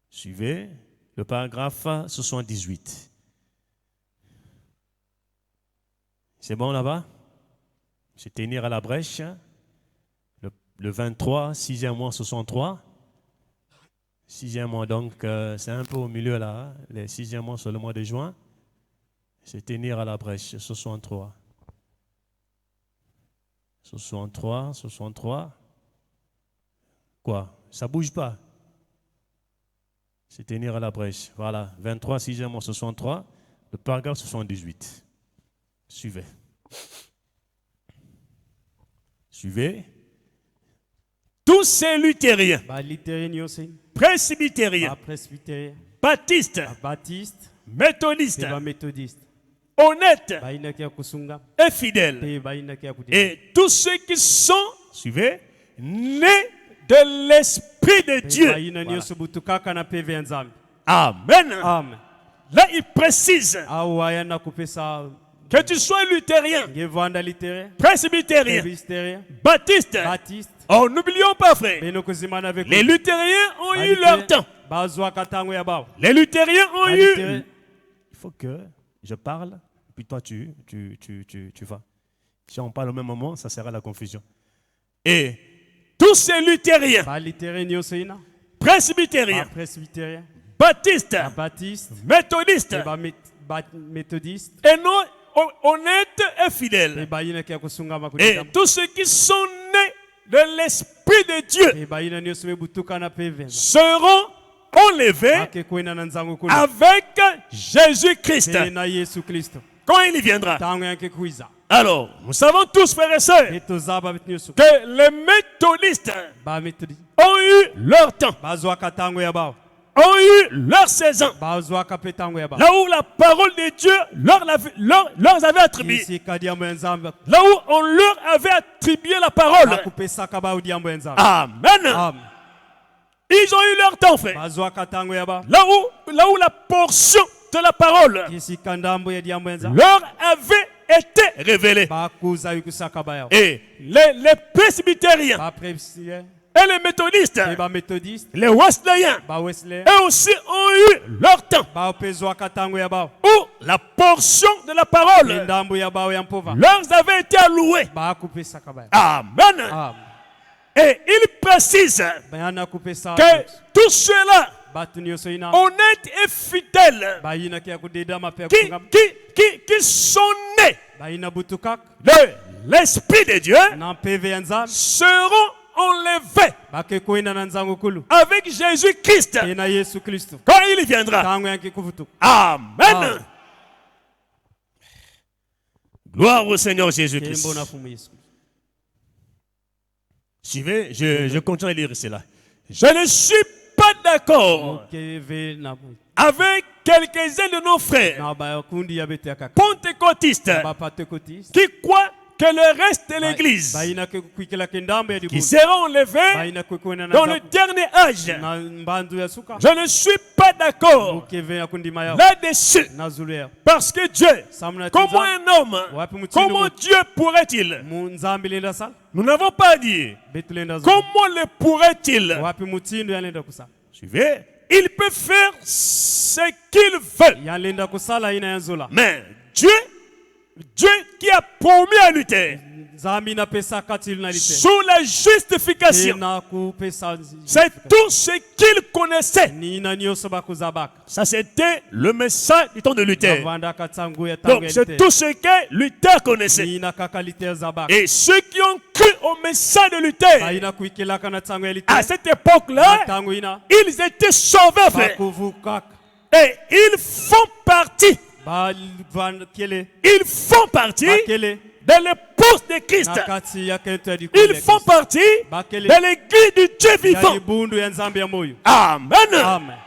Suivez le paragraphe 78. C'est bon là-bas? Se tenir à la brèche, le 23, 6e mois, 63. 6e mois, donc c'est un peu au milieu là. Hein? Les 6e mois, c'est le mois de juin. Se tenir à la brèche, 63. 63, 63. Quoi? Ça bouge pas. Se tenir à la brèche. Voilà, 23, 6e mois, 63. Le paragraphe 78. Suivez. Suivez. Tous ces luthériens, presbytériens, baptistes, méthodistes, honnêtes et fidèles, et tous ceux qui sont, suivez, nés de l'Esprit de Dieu. Amen. Amen. Là, il précise que tu sois luthérien, presbytérien, baptiste. Oh, n'oublions pas, frère. Les luthériens ont eu leur temps. Les luthériens ont eu. Il faut que je parle, puis toi tu vas. Si on parle au même moment, ça sera la confusion. Et tous ces luthériens, presbytériens, baptistes, méthodistes, et non honnêtes et fidèles, et tous ceux qui sont nés de l'Esprit de Dieu seront enlevés avec Jésus-Christ quand il y viendra. Alors, nous savons tous, frères et sœurs, que les méthodistes ont eu leur temps, ont eu leur saison, là où la parole de Dieu leur avait attribué, là où on leur avait attribué la parole. Amen. Ils ont eu leur temps, frère. Là où la portion de la parole leur avait été révélée. Et les presbytériens et les méthodistes, les wesleyens, eux aussi ont eu leur temps où la portion de la parole leur avait été allouée. Amen. Et il précise que tous ceux-là, honnêtes et fidèles, qui sont nés de l'Esprit de Dieu, seront enlevés avec Jésus-Christ quand il viendra. Amen. Gloire au Seigneur Jésus-Christ. Kembo na fumu Yesu. Suivez, je continue à lire cela. Je ne suis pas d'accord Mukeve na avec quelques-uns de nos frères na bakundi ya bete akaka. pentecôtistes Ba Pentecotis. qui croient que le reste de l'église Baina ke kuikela kendamba ya qui dibu. seront enlevés Baina kukwena na dans le dernier âge. na mbandu ya suka. Je ne suis pas d'accord Mukeve ya kundi maya. là-dessus. Na zulea. Parce que Dieu, Samna comment un homme, comment Dieu pourrait-il? Munzambi lenda sal. Nous n'avons pas dit. Betulenda zul. Comment le pourrait-il? Wapi mutindo yalenda kusa. Suivez. Il peut faire ce qu'il veut. Yalenda kusala ina yanzula. Mais Dieu qui a promis à Luther Zambi na pesa katil na lite. sous la justification, Na ku pesa. c'est tout ce qu'il connaissait. Ni na nyoso bakuzabaka. Ça, c'était le message du temps de Luther. Vanda katsangu ya Donc, tangu c'est tout ce que Luther connaissait. Ni na kakalite zabaka. Et ceux qui ont cru au message de Luther, Baina kuikela kana tangu ya lite. à cette époque-là, Tangu ina. ils étaient sauvés, frère. Bakuvukaka. Et ils font partie. Ba van kele. Ils font partie Bakele. de l'épouse de Christ. Nakati ya kento di Ils font partie Bakele. de l'église du Dieu Ya vivant. ibundu ya nzambi ya moyo. Amen. Amen.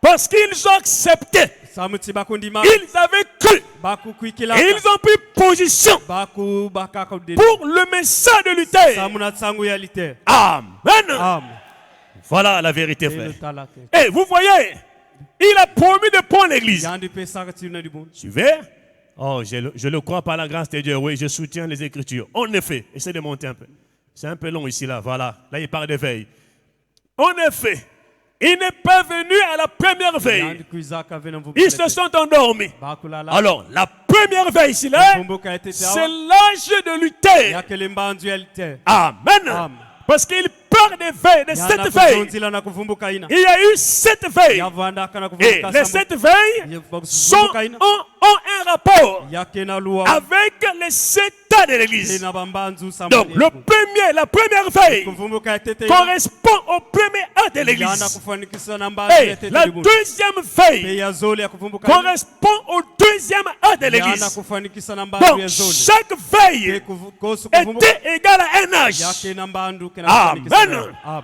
Parce qu'ils ont accepté. Samuti bakundima. Ils avaient cru. Baku kuikela. Et ils ont pris position Baku bakaka de. pour le message de Luther. Samuna tsangu ya lite. Amen. Amen. Voilà la vérité, frère. Talake. Et vous voyez, il a promis de prendre l'église. Yandi pesa katil na dibundu. Suivez. Oh, je le crois par la grâce de Dieu. Oui, je soutiens les Écritures. En effet, essayez de monter un peu. C'est un peu long ici, là. Voilà. Là, il parle de veille. En effet, il n'est pas venu à la première veille. Yandi kuizaka vena mvubu. Ils se sont endormis. Bakulala. Alors, la première veille ici, là, Mvumbuka etete c'est awa. l'âge de Luther. Yakele mbanzu ya lite. Amen. Amen. Parce qu'il parle des veilles, de Yana sept veilles. kuzonzila na kuvumbuka ina. Il y a eu 7 veilles. Yavanda kana Et kuvumbuka les sambu. 7 veilles sont, Kuvumbuka ina. ont un rapport Yake na luwa. avec les 7 ans de l'église. Ina bambanzu sambu. Donc, la première veille Kuvumbuka etete ina. correspond au premier an de Yana l'église. kufanikisha na mbanzu Et etete la dibundu. deuxième veille Peya zole ya kuvumbuka ina. correspond au deuxième an de Yana l'église. kufanikisha na mbanzu ya Donc, zole. chaque veille Kosu kuvumbuka. était égale à un âge. Yake na mbandu kena Amen. kufanikisha na. Amen.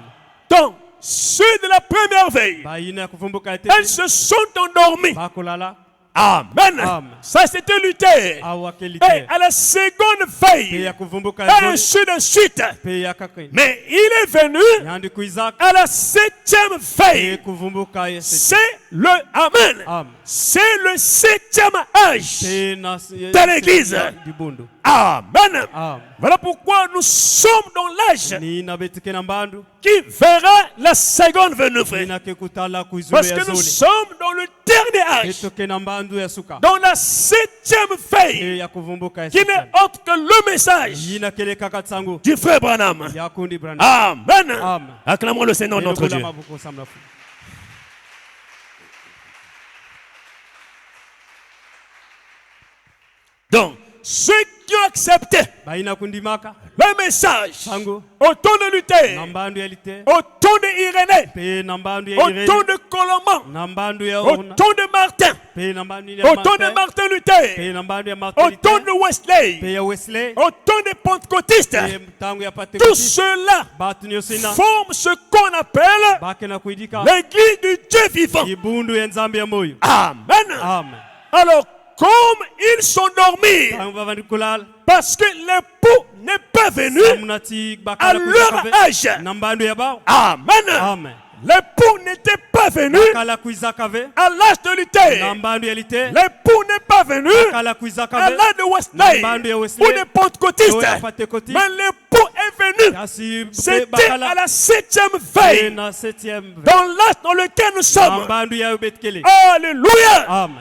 Donc, ceux de la première veille, Baina kuvumbuka etete. elles se sont endormis. Bakulala. Amen. Amen. Ça, c'était Luther. Awakelite. Et à la seconde veille, Peya kuvumbuka et zole. ainsi de suite. Peya kakeni. Mais il est venu Yandi kuizaka. à la 7e veille. Kuvumbuka etete. C'est le Amen. Amen. C'est le 7e âge Tena de l'église. Dibundu. Amen. Amen. Voilà pourquoi nous sommes dans l'âge Nina betike na mbandu. qui verra la seconde venue, frère. Nina ke kutala kuizulu Parce ya que nous zole. sommes dans le dernier âge, Etoke na mbandu ya suka. dans la 7e veille, Ya kuvumbuka qui n'est autre que le message Yina kele kakatsangu. du frère Branham. Ya kundi branda. Amen. Amen. Acclamons le Seigneur notre Dieu. Donc, ceux qui ont accepté Baina kundimaka. le message Sangu. au temps de Luther, Nambandu ya lite. au temps de Irénée, Pe nambandu ya au Irene. temps de Coloman, Nambandu ya au Orna. temps de Martin, Pe nambandu ya au temps de Martin. Martin Pe Luther, nambandu ya Martin. au temps de Wesley, Pe ya Wesley. au temps des pentecôtistes. Pe tangu ya Tout Pentecote. cela Batu nyosina. forme ce qu'on appelle Bake na kuidika. l'église du Dieu vivant. Ibundu ya nzambi ya moyo. Amen. Amen. Alors, comme ils sont dormis, Tangu bavandi kulala. parce que l'époux n'est pas venu Samunati à bakala leur kuizaka. âge. Nambandu ya bao. Amen. Amen. L'époux n'était pas venu Kala kuizaka ve. à l'âge de Luther. Nambandu ya lite. L'époux n'est pas venu Kala kuizaka à ve. l'âge de Wesley Nambandu ya Wesley. ou des pentecôtistes. Oya Pentecote. Mais l'époux est venu. Yasi C'était bakala. à la 7e veille Na 7e. dans l'âge dans lequel nous sommes. Nambandu ya betkele. Alléluia. Amen.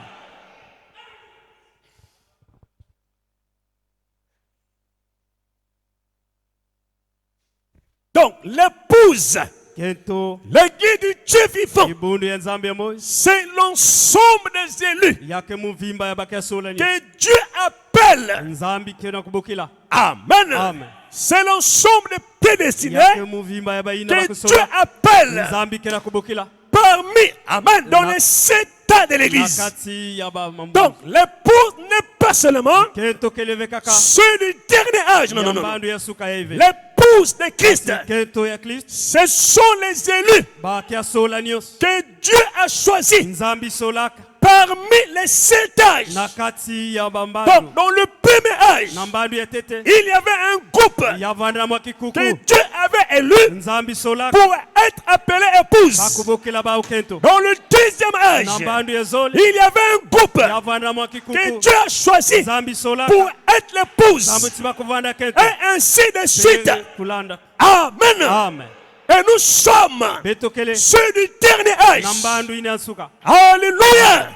Donc, l'épouse, Kento. l'église du Dieu vivant, Ibundu ya nzambi ya moyo. c'est l'ensemble des élus Yake muvimba ya bakia sola ni. que Dieu appelle. Nzambi kena kubukila. Amen. Amen. C'est l'ensemble des prédestinés Yake muvimba ya baina que bakusola. Dieu appelle Nzambi kena kubukila. parmi, amen, dans les 7 ans de l'église. Nakati ya ba mambu. Donc, l'épouse n'est pas pas seulement kento keleve kaka ceux du dernier âge. Non, non, non. yambandu yasuka yeve L'épouse de Christ. kento ya Kristo Ce sont les élus bakya sola nyos que Dieu a choisis nzambi solaka parmi les 7 âges. nakati ya Donc, bambandu dans le premier âge, nambandu ya tete il y avait un groupe yavandra mwa kikuku que Dieu avait élu nzambi solaka pour être appelé épouse. bakubokela bao kento Dans le deuxième âge, nambandu ya zoli il y avait un groupe yavandra mwa que kikuku Dieu a choisi nzambi solaka pour être l'épouse. nzambi tibakuvanda kento Et ainsi de suite. kulanda Amen. amen Et nous sommes betokele ceux du dernier âge. nambandu ine asuka Alléluia.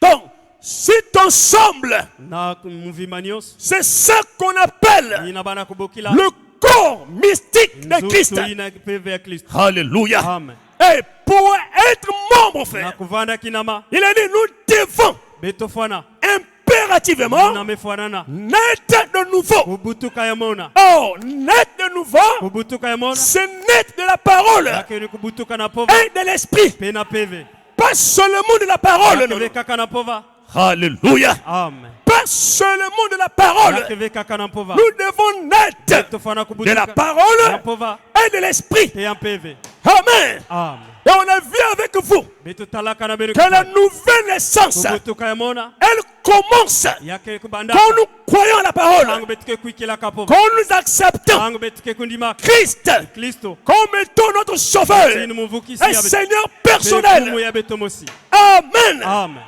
Donc, c'est ensemble, na muvima nyos c'est ça qu'on appelle ina bana kubokila le corps mystique de Christ. nzutu ina peve ya Kristo Alléluia. amen Et pour être membre, na frère, kuvanda kinama il a dit nous devons betofana impérativement namefanana naître de nouveau. kubutuka ya mona Oh, naître de nouveau, kubutuka ya mona c'est naître de la parole yakeni kubutuka na pova et de l'esprit. pe na peve Pas seulement de la parole. Non, yakeve non. kaka na pova Alléluia. amen Pas seulement de la parole. yakeve kaka na pova Nous devons naître betofana de kubutuka la na parole pova et de l'esprit. pe ya peve Amen. amen Et on a vu avec vous betotalaka na benu que la nouvelle naissance, kubutuka ya mona elle commence yake kubanda quand nous croyons à la parole, tangu betuke kuikila kapova quand nous acceptons tangu betuke kundima Christ Kristo comme étant notre sauveur sini muvukisi et ya Seigneur betumu personnel. ya betomosi Amen. amen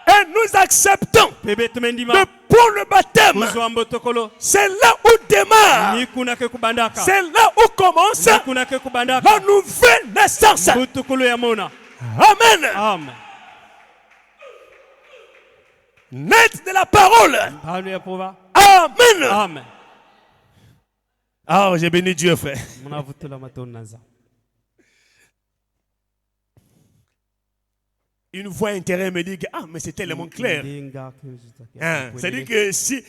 Et nous acceptons pe betumendima de prendre le baptême. kuzwa mbotokolo C'est là où démarre, ni kuna ke kubandaka c'est là où commence ni kuna ke la kubandaka nouvelle naissance. butukulu ya mona Amen. amen Naître de la parole. hanu ya pova Amen. amen Ah, j'ai béni Dieu, frère. munavutula matonnaza Une voix intérieure me dit que ah, mais c'est tellement clair. Hein, c'est-à-dire que si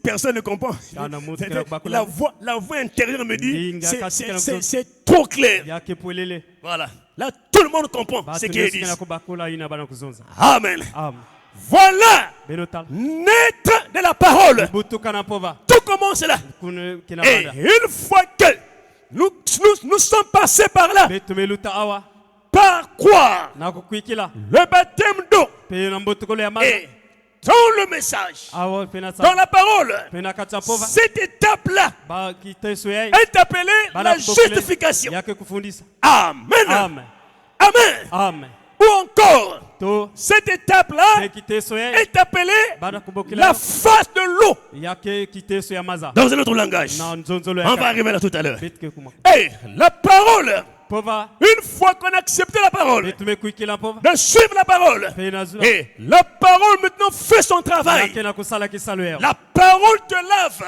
personne ne comprend, la voix intérieure me dit c'est trop clair. Voilà. Là, tout le monde comprend ce qu'il dit. Amen. Voilà. Naître de la parole. Tout commence là. Et une fois que nous sommes passés par là, par croire le baptême d'eau et dans le message, dans la parole, cette étape-là est appelée la justification. Amen. Amen. Ou encore, cette étape-là est appelée la face de l'eau. Dans un autre langage. On va arriver là tout à l'heure. Et la parole, une fois qu'on a accepté la parole, de suivre la parole, et la parole maintenant fait son travail. La parole te lave.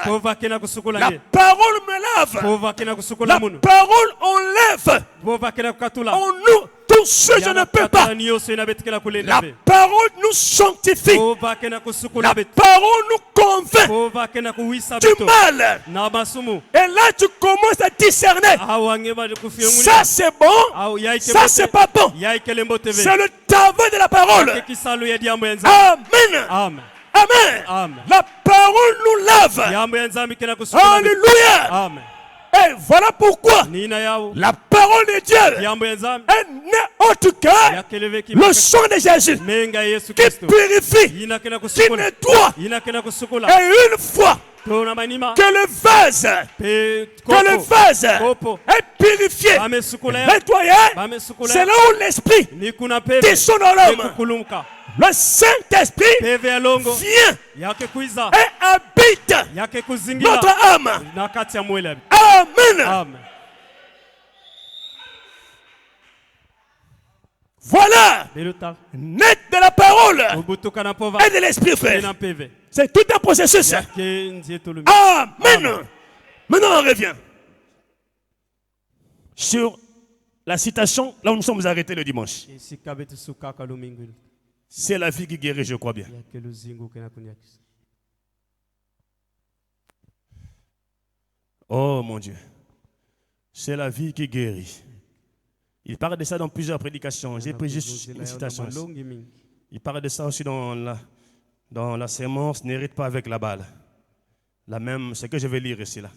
La parole me lave. La parole enlève en nous tout ce que je ne peux pas. La parole nous sanctifie. La parole nous convainc du mal. Et là tu commences à discerner. Ça c'est bon, ça c'est pas bon. C'est le travail de la parole. Amen. Amen. La parole nous lave. Alléluia. Et voilà pourquoi la parole de Dieu est née autre que le sang de Jésus qui purifie, qui nettoie. Et une fois que le vase est purifié, nettoyé, c'est là où l'esprit descend dans l'homme. Le Saint-Esprit vient et habite notre âme. Amen. Voilà, naître de la parole et de l'esprit, frère. C'est tout un processus. Amen. Maintenant, on revient sur la citation là où nous sommes arrêtés le dimanche. C'est la vie qui guérit, je crois bien. Oh mon Dieu. C'est la vie qui guérit. Il parle de ça dans plusieurs prédications. J'ai pris juste une citation. Il parle de ça aussi dans la sémence, n'hérite pas avec la balle. La même, ce que je vais lire ici là.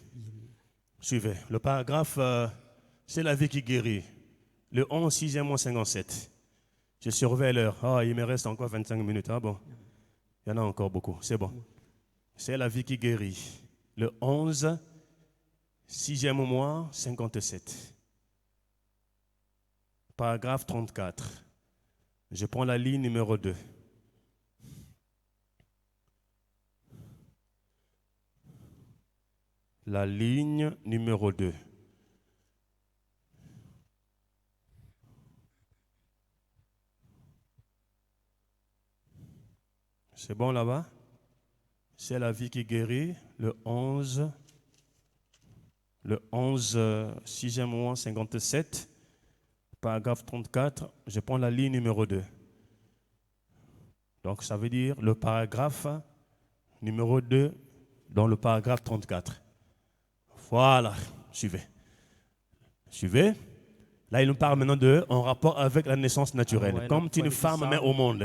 Suivez. Le paragraphe, c'est la vie qui guérit. Le 11, 6e mois 57. Je surveille l'heure. Ah, il me reste encore 25 minutes. Ah bon. Il y en a encore beaucoup. C'est bon. C'est la vie qui guérit. Le 11, 6e mois 57. Paragraphe 34. Je prends la ligne numéro 2. La ligne numéro 2. C'est bon là-bas? C'est la vie qui guérit. Le 11, 6e mois 57. Paragraphe 34, je prends la ligne numéro 2. Donc ça veut dire le paragraphe numéro 2 dans le paragraphe 34. Voilà, suivez. Suivez. Là, il nous parle maintenant en rapport avec la naissance naturelle. Comme une femme met au monde.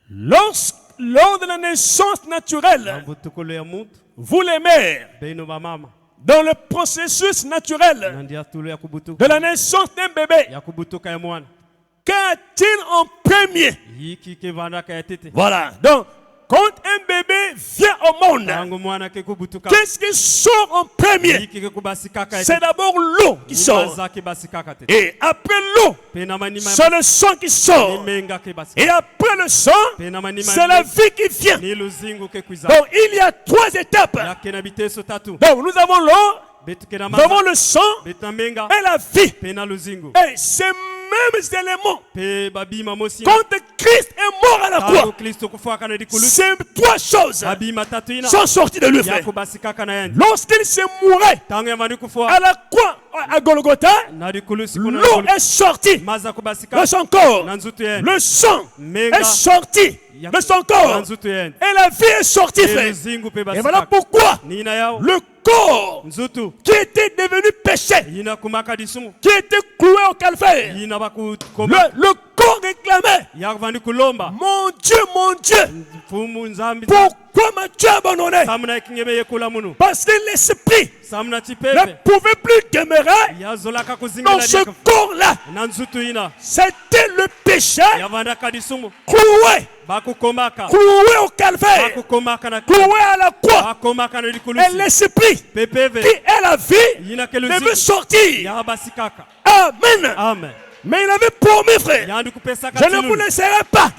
Lors de la naissance naturelle, vous les mères, dans le processus naturel de la naissance d'un bébé, qu'a-t-il en premier? Voilà. Donc, quand un bébé vient au monde, qu'est-ce qui sort en premier? C'est d'abord l'eau qui sort. Et après l'eau, c'est le sang qui sort. Et après le sang, c'est la vie qui vient. Donc il y a 3 étapes. Donc nous avons l'eau, nous avons le sang et la vie. Et ces mêmes éléments, quand Christ est mort à la croix, ces 3 choses sont sorties de lui, frère. Lorsqu'il s'est mourait à la croix à Golgotha, l'eau est sortie de son corps, le sang est sorti de son corps et la vie est sortie, frère. Et voilà pourquoi le corps qui était devenu péché, qui était cloué au calvaire, le corps réclamait: mon Dieu, pourquoi m'as-tu abandonné? Parce que l'esprit ne pouvait plus demeurer dans ce corps-là. C'était le péché cloué au calvaire, cloué à la croix. Et l'esprit qui est la vie devait sortir. Amen. Mais il avait promis, frère, je ne vous laisserai pas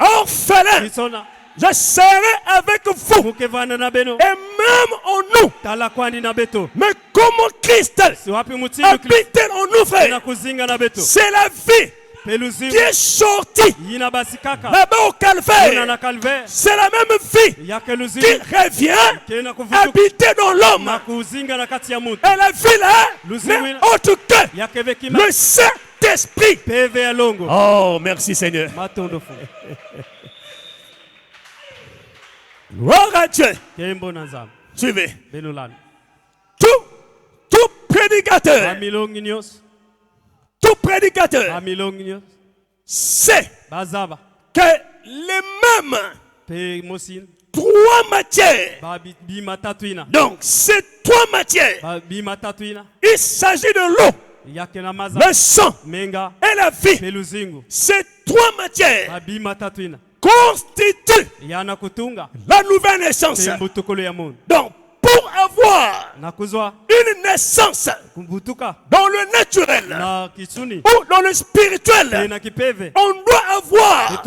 orphelin. Je serai avec vous. Et même en nous. Mais comment Christ habite en nous, frère? C'est la vie qui est sortie là-bas au calvaire. C'est la même vie qui revient habiter dans l'homme. Et la vie là n'est autre que le Saint-Esprit. Oh, merci Seigneur. Gloire à Dieu. Suivez. Tout prédicateur sait que les mêmes 3 matières. Donc, ces 3 matières, il s'agit de l'eau, le sang et la vie. Ces 3 matières constituent la nouvelle naissance. Donc, pour avoir une naissance dans le naturel ou dans le spirituel, on doit avoir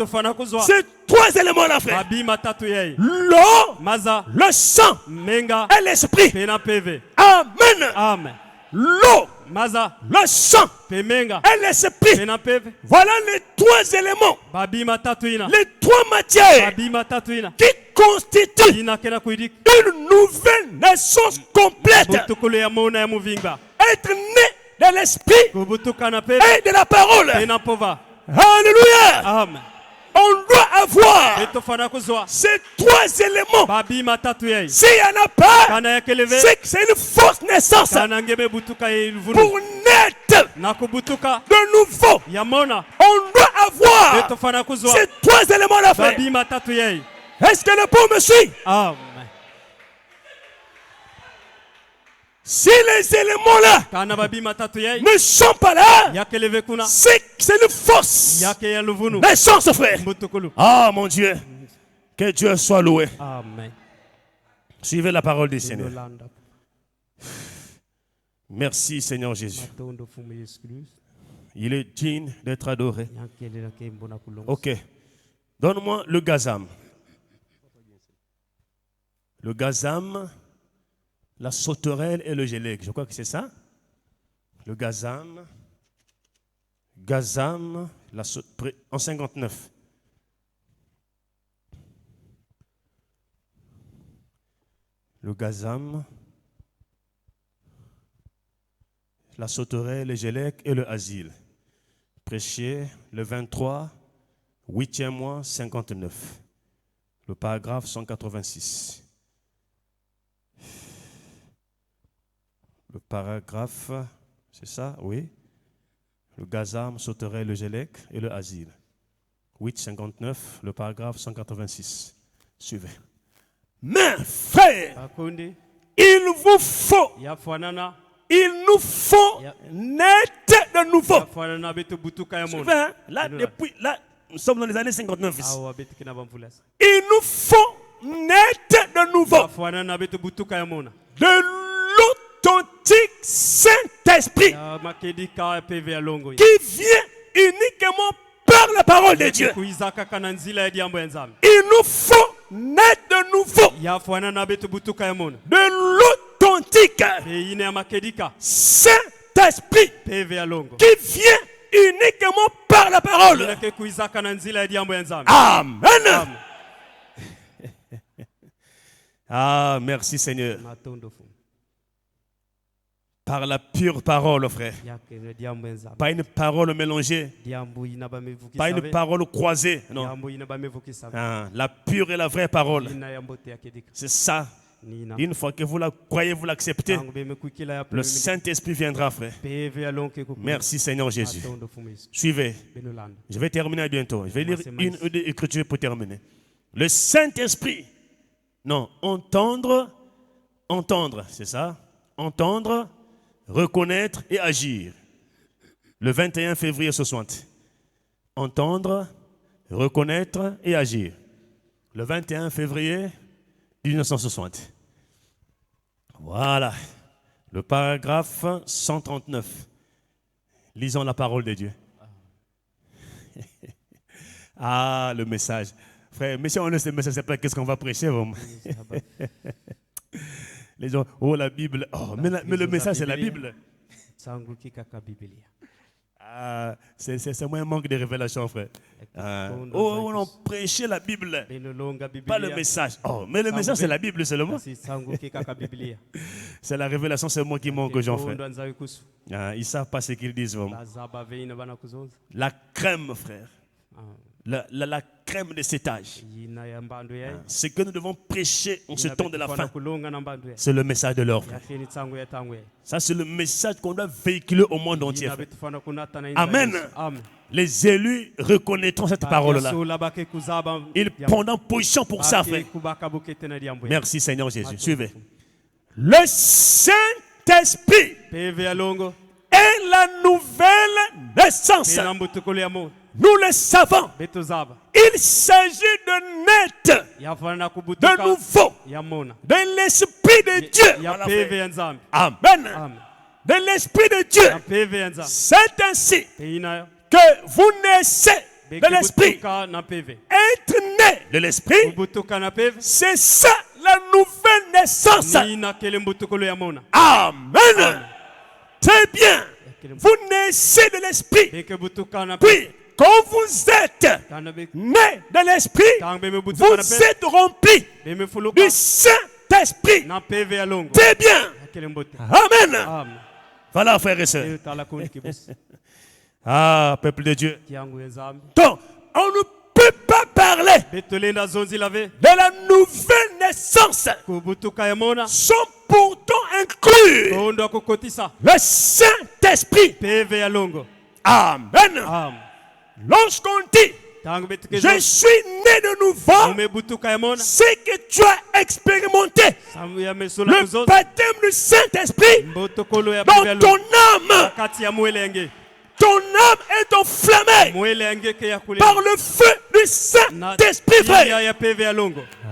ces 3 éléments-là, frère. L'eau, le sang et l'esprit. Amen. L'eau, le sang et l'esprit. Voilà les 3 éléments, les 3 matières qui constituent une nouvelle naissance complète. Être né de l'esprit et de la parole. Alléluia. On doit avoir ces 3 éléments. S'il n'y en a pas, c'est que c'est une fausse naissance. Pour naître de nouveau, on doit avoir betofana kuzwa ces trois éléments-là, frère. babi matatu yei. Est-ce que le pont me suit? Amen. Si les éléments-là Kana babi matatu yei ne sont pas là, yakeleve kuna c'est une force. yake ya luvunu Naissance, frère. mbutukulu. Ah, mon Dieu. Que Dieu soit loué. Amen. Suivez la parole du Seigneur. Lolanda Merci, Seigneur Jésus. matondo fumu Yesu Kristo Il est digne d'être adoré. yakelela ke mbona kulongo. Ok. Donne-moi le gazam. Le gazam, la sauterelle et le gélec. Je crois que c'est ça. Le gazam. Gazam, en 59. Le gazam, la sauterelle, le gélec et le asile. Prêché le 23, 8e mois, 59. Le paragraphe 186. Le paragraphe, c'est ça, oui. Le gazam, sauterelle, le gélec et le asile. 8,59, le paragraphe 186. Suivez. Mais frère, Bakundi il vous faut, yafanana il nous faut naître de nouveau. yafanana betu butuka ya Suivez, mona. hein? Là, depuis, là, nous sommes dans les années 59 ici. Awa betu kina bamvulasa. Il nous faut naître de nouveau Yafanana betu butuka ya mona. de l'authentique Saint-Esprit Ya makedi ka PV ya longo. qui vient uniquement par la parole de Dieu. Kuizaka kana nzila ya diambo ya nzambe. Il nous faut naître de nouveau Yafanana betu butuka ya mona. de l'authentique Pe ine ya makedi ka Saint-Esprit PV ya longo. qui vient uniquement par la parole. Inake kuizaka na nzila ya diambo ya nzambe. Amen. Amen. Ah, merci Seigneur. Matondo fumu. Par la pure parole, frère. Yakele diambo ya nzambe. Pas une parole mélangée, Diambo ina bamevuki pas une save. parole croisée. Non. Diambo ina bamevuki save. Ah, la pure et la vraie parole. Ina ya mbote ya kedika. C'est ça. Nina. Une fois que vous la croyez, vous l'acceptez, Tangu bemekukila ya le premier Saint-Esprit viendra, frère. PV ya lonke kuku. Merci Seigneur Jésus. Matondo fumu Yesu. Suivez. Benolanda. Je vais terminer bientôt. Je vais lire c'est une magnifique. ou deux écritures pour terminer. Le Saint-Esprit. Non, entendre, c'est ça. Entendre, reconnaître et agir. Le 21 février 60. Entendre, reconnaître et agir. Le 21 février 1960. Voilà. Le paragraphe 139. Lisons la parole de Dieu. Ah, le message. Frère, mais si on laisse le message, c'est pas qu'est-ce qu'on va prêcher. Vraiment. Les gens, oh la Bible. Oh, mais le message, c'est la Bible. Sanguki kaka Biblia. Ah, c'est moins un manque de révélation, frère. Ah, oh, on prêchait la Bible, Benolonga Biblia. pas le message. Oh, mais le message, c'est la Bible seulement. Si sanguki kaka Biblia. C'est la révélation, c'est moi qui manque aux gens, frère. Ndo anzawe kusu. Ah, ils ne savent pas ce qu'ils disent, vraiment. Bazaba veina bana kuzonza. La crème, frère. Ah. La crème de cet âge. Yina ya mbando yai. Ce que nous devons prêcher en ce temps de la fin, Kulonga na mbando yai. c'est le message de l'or, frère. Yakeni tsangu ya tangu yai. Ça, c'est le message qu'on doit véhiculer au monde entier, Yina frère. betufana kunata na Amen. Yesu. Amen. Les élus reconnaîtront cette parole-là. Yasola bake kuzaba. Ils prendront position pour ça, Bake frère. kubaka bokete na diambo yai. Merci, Seigneur Jésus. Matondo Suivez. fumu. Le Saint-Esprit PV ya longo. est la nouvelle naissance. Pena mbutukulu ya mo. Nous le savons. Betuzaba. Il s'agit de naître Yafana de kubutuka. nouveau Ya mona. de l'Esprit de Dieu. Ya Voilà, PV frère. ya nzambe. Amen. Amen. De l'Esprit de Dieu. Ya PV ya nzambe. C'est ainsi Peina que vous naissez de beke l'Esprit. butuka na PV. Être né de l'Esprit, Kubutuka na PV. c'est ça la nouvelle naissance. Nina kele mbutukulu ya mona. Amen. Très bien. Vous naissez de l'Esprit. Beke butuka na PV. Puis, quand vous êtes Kana beke. né de l'Esprit, Tang beme butuka na vous PV. êtes rempli Beme fuluka du Saint-Esprit. na PV ya longo. Très bien. Kele mbote. Amen. Amen. Voilà, frères et sœurs. Eyo tala kuni kibus. Ah, peuple de Dieu. Kiangu ya nzambe. Donc, on ne peut pas parler Betolenda zonzi lave. de la nouvelle naissance Kubutuka ya mona. sans pourtant inclure Kondo akukotisa. le Saint-Esprit. PV ya longo. Amen. Amen. Lorsqu'on dit je suis né de nouveau, c'est que tu as expérimenté le baptême du Saint-Esprit dans ton âme. Ton âme est enflammée par le feu du Saint-Esprit, frère.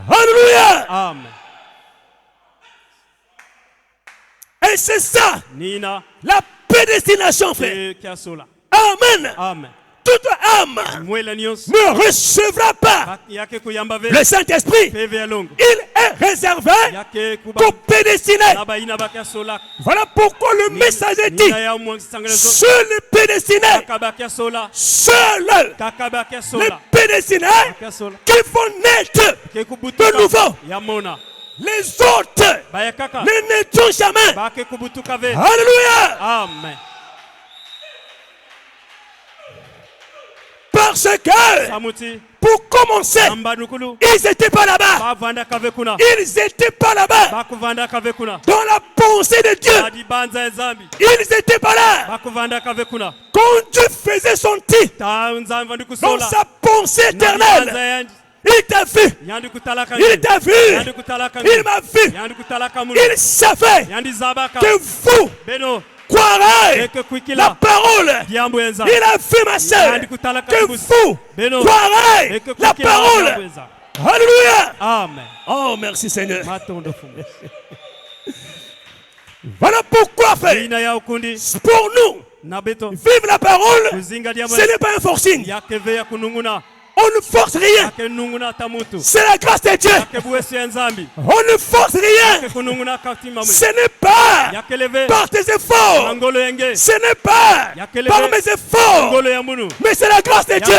Alléluia. Amen. Et c'est ça, la prédestination, frère. Amen. Amen. Toute âme ne recevra pas le Saint-Esprit. Il est réservé pour prédestiner. Voilà pourquoi le messager dit seul les prédestinés, seul les prédestinés qui vont naître de nouveau. Les autres ne naîtront jamais. Alléluia. Amen. Parce que, pour commencer, ils n'étaient pas là-bas. Ils n'étaient pas là-bas. Dans la pensée de Dieu, ils n'étaient pas là. Quand Dieu faisait son titre, dans sa pensée éternelle, il t'a vu. Il t'a vu. Il m'a vu. Il savait que vous croirez la parole. Il a vu, ma soeur, que vous croirez la parole. Alléluia. Amen. Oh, merci Seigneur. Voilà pourquoi, frère, pour nous, vivre la parole, ce n'est pas un forcing. On ne force rien. C'est la grâce de Dieu. On ne force rien. Ce n'est pas par tes efforts. Ce n'est pas par mes efforts. Mais c'est la grâce de Dieu.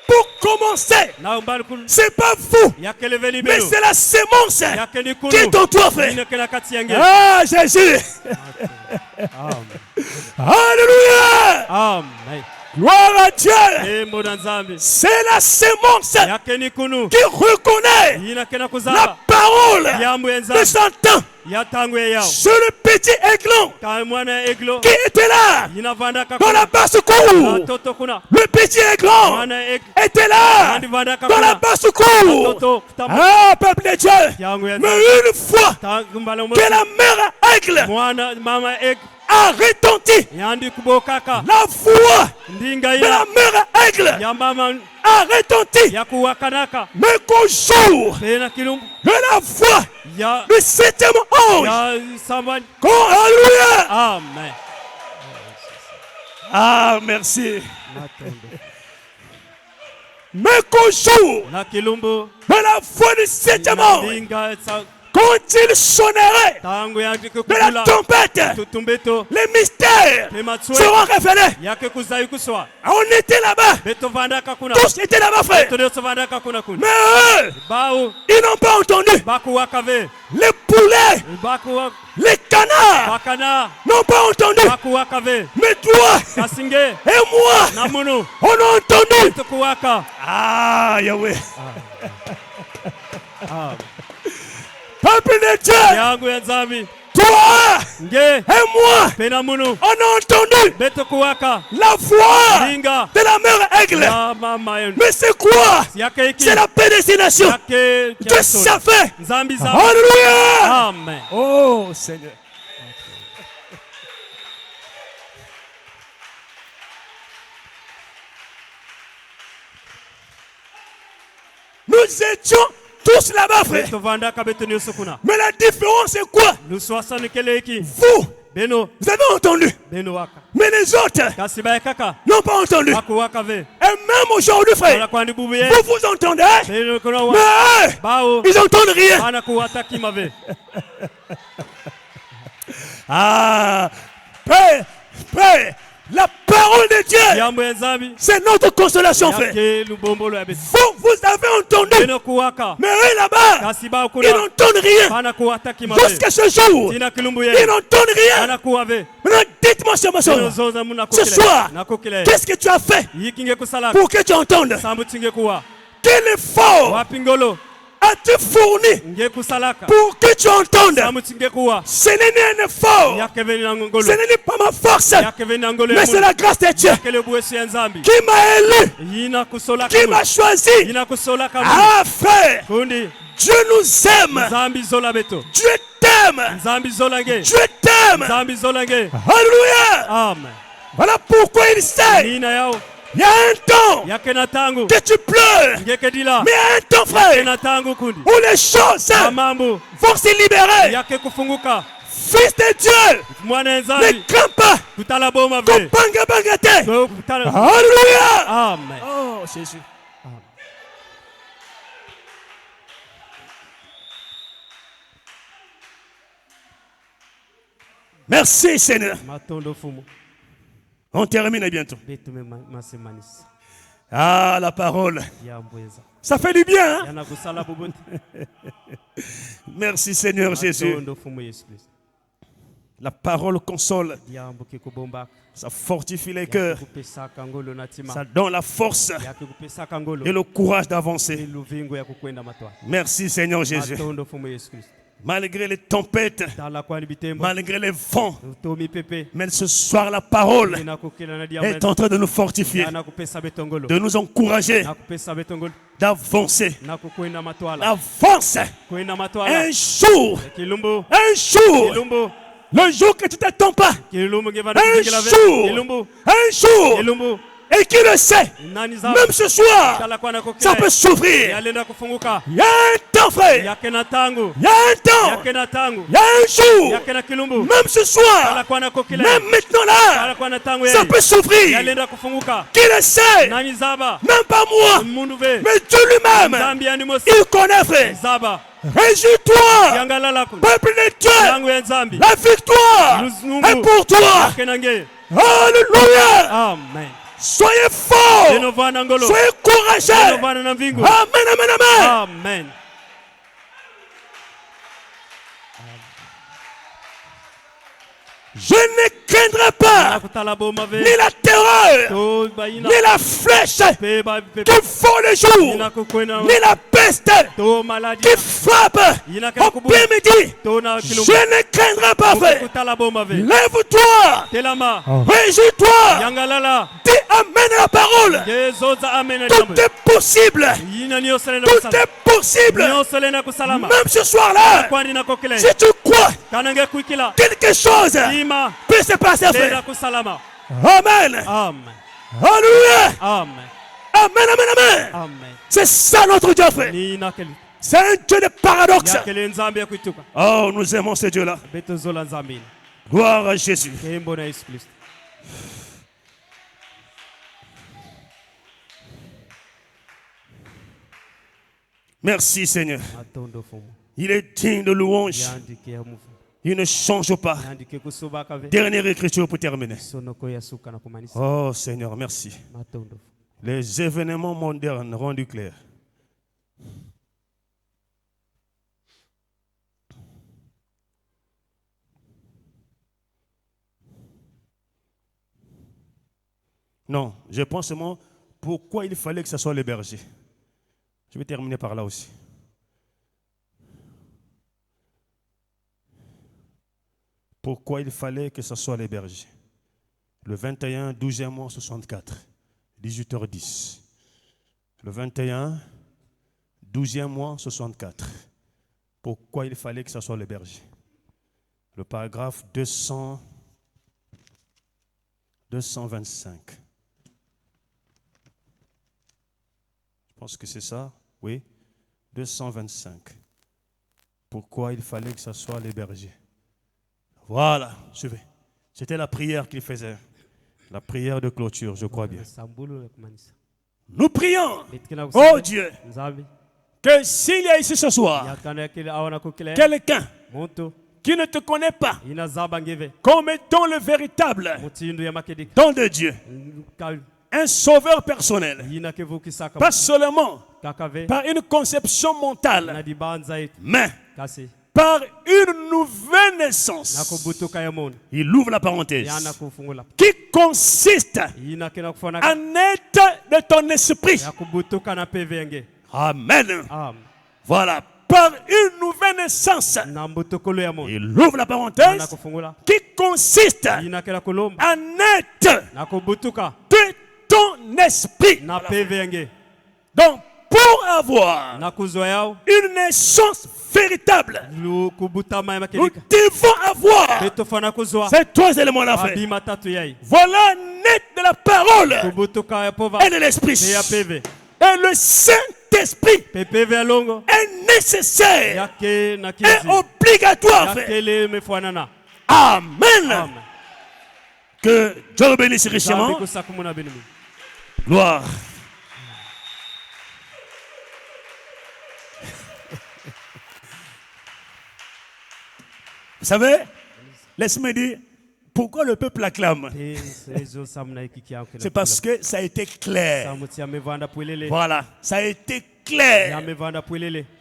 Pour commencer, c'est pas vous, mais c'est la sémence qui est en toi, frère. Ah, Jésus. Alléluia. Amen. Gloire à Dieu. C'est la sémence qui reconnaît la parole de son temps. C'est le petit aiglon qui était là dans la basse-cour. Le petit aiglon était là dans la basse-cour. Ah, peuple de Dieu. Mais une fois que la mère aigle a retenti, la voix de la mère aigle a retenti, mais qu'au jour de la voix du septième ange, alléluia. Amen. Ah, merci. Mais qu'au jour de la voix du septième ange, quand il sonnerait de la tempête, les mystères seront révélés. On était là-bas. Tous étaient là-bas, frère. Mais eux, ils n'ont pas entendu. Les poulets, les canards n'ont pas entendu. Mais toi et moi, on a entendu. Ah, Yahweh. Peuple de Dieu, toi et moi, on a entendu la voix de la mère aigle. Mais c'est quoi? C'est la prédestination. Dieu savait. Alléluia. Amen. Oh Seigneur. Nous étions tous là-bas, frère. Mais la différence c'est quoi? Vous, vous avez entendu. Mais les autres n'ont pas entendu. Et même aujourd'hui, frère, vous vous entendez. Mais eux, ils n'entendent rien. Ah, Père, la parole de Dieu, c'est notre consolation, frère. Vous avez entendu, mais eux là-bas, ils n'entendent rien. Jusqu'à ce jour, ils n'entendent rien. Maintenant, dites-moi ce soir, qu'est-ce que tu as fait pour que tu entendes? Quel effort as-tu fourni pour que tu entendes? Ce n'est un effort, ce n'est pas ma force, mais c'est la grâce de Dieu qui m'a élu, qui m'a choisi. Ah frère, Dieu nous aime, Dieu t'aime, Dieu t'aime. Alléluia. Amen. Voilà pourquoi il sait. Il y a un temps que tu pleures, mais il y a un temps, frère, où les choses vont se libérer. Fils de Dieu, ne crains pas. Kopanga bangate. Alléluia. Amen. Oh Jésus. Merci Seigneur. On termine bientôt. Ah, la parole. Ça fait du bien. Hein? Merci Seigneur Jésus. La parole console. Ça fortifie les cœurs. Ça donne la force et le courage d'avancer. Merci Seigneur Jésus. Malgré les tempêtes, malgré les vents, mais ce soir la parole est en train de nous fortifier, de nous encourager d'avancer. Avance. Un jour, le jour que tu ne t'attends pas, un jour, et qui le sait, même ce soir, ça peut s'ouvrir. Il y a un temps, frère. Il y a un temps. Il y a un jour. Même ce soir, même maintenant là, ça peut s'ouvrir. Qui le sait, même pas moi, mais Dieu lui-même, il connaît, frère. Réjouis-toi, peuple de Dieu. La victoire est pour toi. Alléluia. Amen. Soyez forts, soyez courageux. Amen, amen, amen. Amen. Je ne craindrai pas ni la terreur, ni la flèche qui font le jour, ni la peste qui frappe au plein midi. Je ne craindrai pas, frère. Lève-toi, réjouis-toi, dis amen à la parole. Tout est possible. Tout est possible. Même ce soir-là, si tu crois quelque chose peut se passer, frère. Amen. Alléluia. Amen. Amen, amen, amen. Amen. C'est ça notre Dieu, frère. C'est un Dieu de paradoxe. Oh, nous aimons ce Dieu-là. Gloire à Jésus. Merci Seigneur. Il est digne de louange. Il ne change pas. Dernière écriture pour terminer. Oh Seigneur, merci. Les événements modernes rendus clairs. Non, je pense seulement pourquoi il fallait que ce soit les bergers. Je vais terminer par là aussi. Pourquoi il fallait que ce soit les bergers. Le 21, 12e mois 64, 18h10. Le 21, 12e mois 64. Pourquoi il fallait que ce soit les bergers. Le paragraphe 225. Je pense que c'est ça, oui. 225. Pourquoi il fallait que ce soit les bergers. Voilà, suivez. C'était la prière qu'il faisait. La prière de clôture, je crois bien. Nous prions, oh Dieu, que s'il y a ici ce soir quelqu'un qui ne te connaît pas comme étant le véritable don de Dieu, un sauveur personnel, pas seulement par une conception mentale, mais par une nouvelle naissance. Il ouvre la parenthèse qui consiste à naître de ton esprit. Amen. Voilà. Par une nouvelle naissance. Il ouvre la parenthèse qui consiste à naître de ton esprit. Donc, pour avoir une naissance véritable, nous devons avoir ces trois éléments-là. Voilà, naître de la parole et de l'esprit. Et le Saint-Esprit est nécessaire et obligatoire. Amen. Que Dieu le bénisse richement. Gloire. Vous savez, laisse-moi dire, pourquoi le peuple acclame? C'est parce que ça a été clair. Voilà, ça a été clair.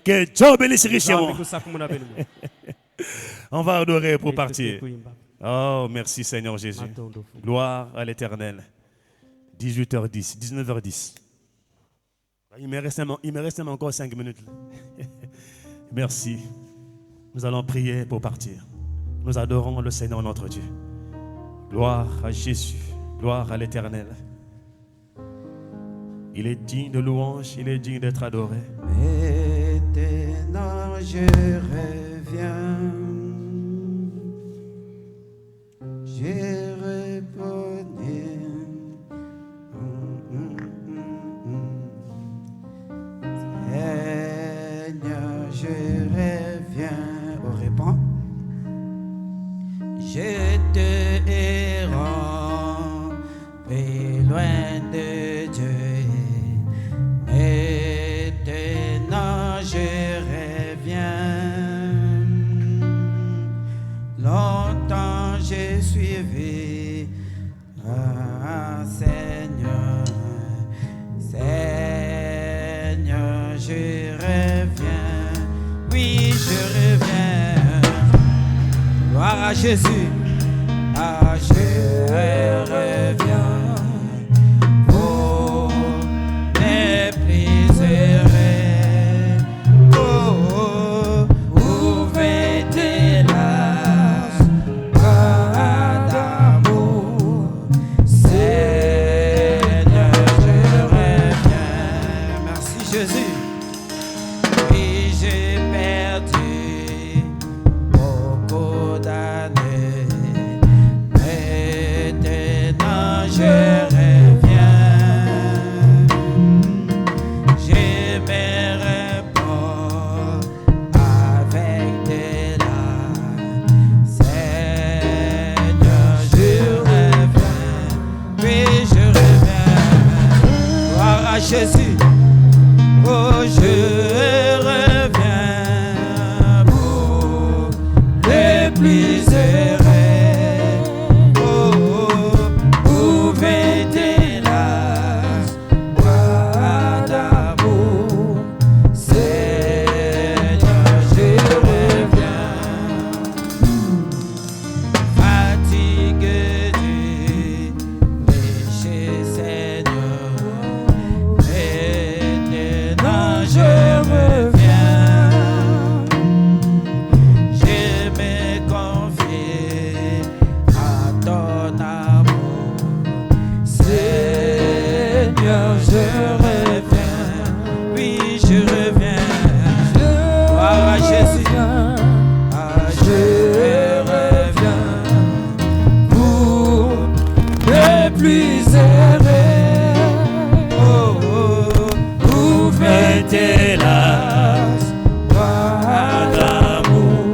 Que Dieu bénisse richement. On va adorer pour partir. Oh, merci Seigneur Jésus. Gloire à l'Éternel. 18h10, 19h10. Il me reste encore 5 minutes. Merci. Nous allons prier pour partir. Nous adorons le Seigneur notre Dieu. Gloire à Jésus. Gloire à l'Éternel. Il est digne de louange, il est digne d'être adoré. Maintenant je reviens. Je reconnais. Seigneur, je reviens. On répond. Je te errant, et loin de Dieu. Maintenant je reviens. Longtemps j'ai suivi Seigneur. Seigneur, je reviens. Oui, je reviens. Gloire à Jésus. Ah, je reviens. Oh, ne pliserai. Oh, ouvrez tes lacs d'amour. Seigneur, je reviens. Merci Jésus. Oui, j'ai perdu beaucoup d'années. Maintenant je reviens. Je me réponds avec des larmes. Seigneur, je reviens. Oui, je reviens. Gloire à Jésus. Oh, je reviens pour les plus heureux. Oh, ouvrez tes lacs d'amour. Seigneur, je reviens. Fatigué du péché, Seigneur. Maintenant je reviens. Je me confie à ton amour. Seigneur, je reviens. Oui, je reviens. Gloire à Jésus. Ah, je reviens pour ne plus errer. Oh, ouvrez tes lacs d'amour.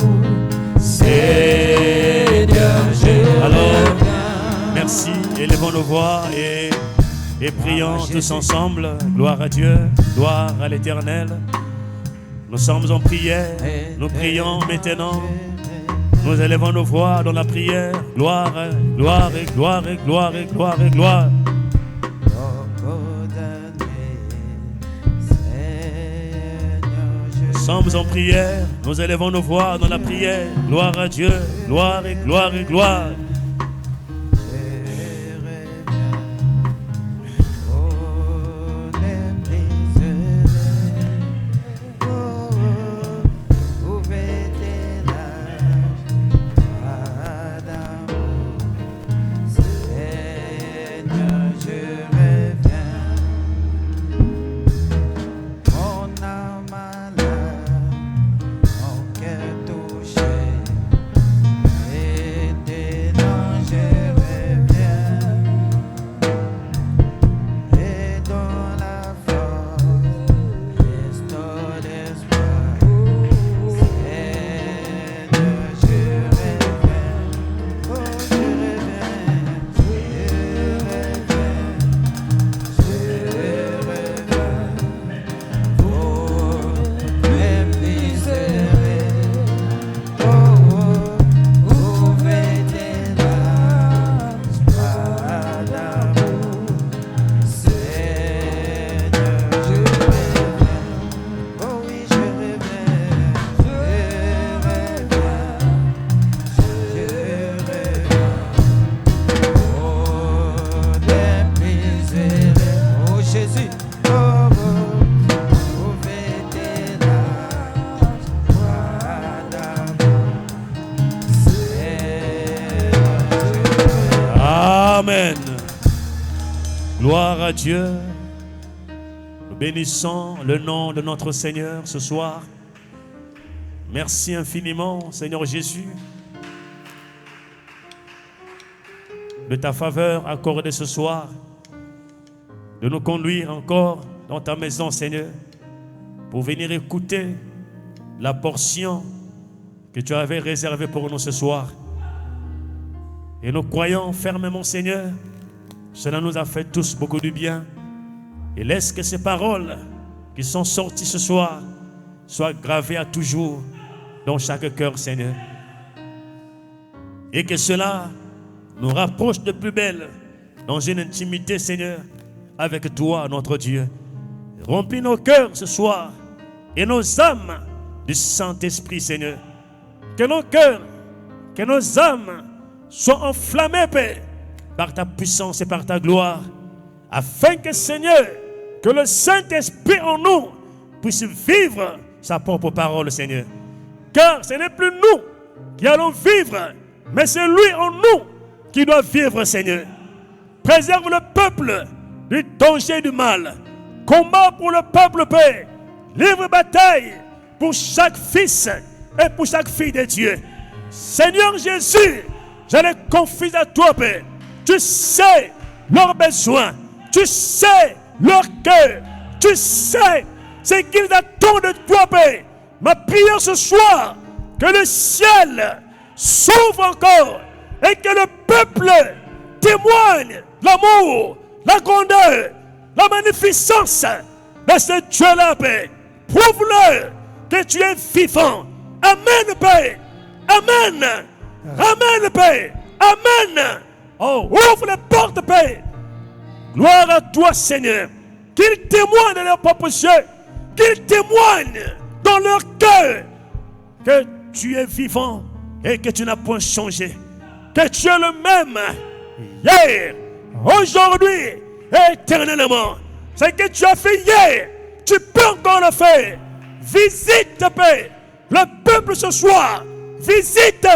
Seigneur, je reviens. Merci. Élevons nos voix et prions tous ensemble. Gloire à Dieu. Gloire à l'Éternel. Nous sommes en prière. Nous prions maintenant. Nous élevons nos voix dans la prière. Gloire, gloire et gloire et gloire et gloire et gloire. Nous sommes en prière. Nous élevons nos voix dans la prière. Gloire à Dieu. Gloire et gloire et gloire. à Dieu. Nous bénissons le nom de notre Seigneur ce soir. Merci infiniment, Seigneur Jésus, de ta faveur accordée ce soir, de nous conduire encore dans ta maison, Seigneur, pour venir écouter la portion que tu avais réservée pour nous ce soir. Et nous croyons fermement, Seigneur, cela nous a fait tous beaucoup de bien. Et laisse que ces paroles qui sont sorties ce soir soient gravées à toujours dans chaque cœur, Seigneur. Et que cela nous rapproche de plus belle dans une intimité, Seigneur, avec toi, notre Dieu. Remplis nos cœurs ce soir et nos âmes du Saint-Esprit, Seigneur. Que nos cœurs, que nos âmes soient enflammés, Père, par ta puissance et par ta gloire, afin que, Seigneur, que le Saint-Esprit en nous puisse vivre sa propre parole, Seigneur. Car ce n'est plus nous qui allons vivre, mais c'est lui en nous qui doit vivre, Seigneur. Préserve le peuple du danger et du mal. Combat pour le peuple, Père. Livre bataille pour chaque fils et pour chaque fille de Dieu. Seigneur Jésus, je les confie à toi, Père. Tu sais leurs besoins. Tu sais leur cœur. Tu sais ce qu'ils attendent de toi, Père. Ma prière ce soir, que le ciel s'ouvre encore et que le peuple témoigne l'amour, la grandeur, la magnificence de ce Dieu-là, Père. Prouve-le que tu es vivant. Amen, Père. Amen. Amen, Père. Amen. Oh, ouvre les portes, Père. Gloire à toi, Seigneur. Qu'ils témoignent de leur propre yeux. Qu'ils témoignent dans leur cœur que tu es vivant et que tu n'as point changé. Que tu es le même hier, aujourd'hui et éternellement. Ce que tu as fait hier, tu peux encore le faire. Visite, Père, le peuple ce soir. Visite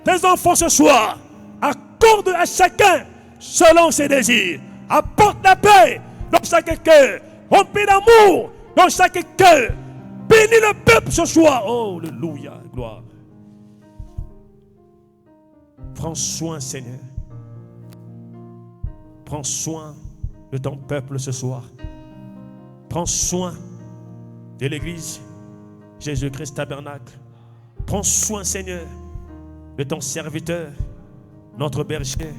tes enfants ce soir. Accorde à chacun selon ses désirs. Apporte la paix dans chaque cœur. Remplis d'amour dans chaque cœur. Bénis le peuple ce soir. Oh, alléluia, gloire. Prends soin, Seigneur. Prends soin de ton peuple ce soir. Prends soin de l'église Jésus-Christ Tabernacle. Prends soin, Seigneur, de ton serviteur, notre berger,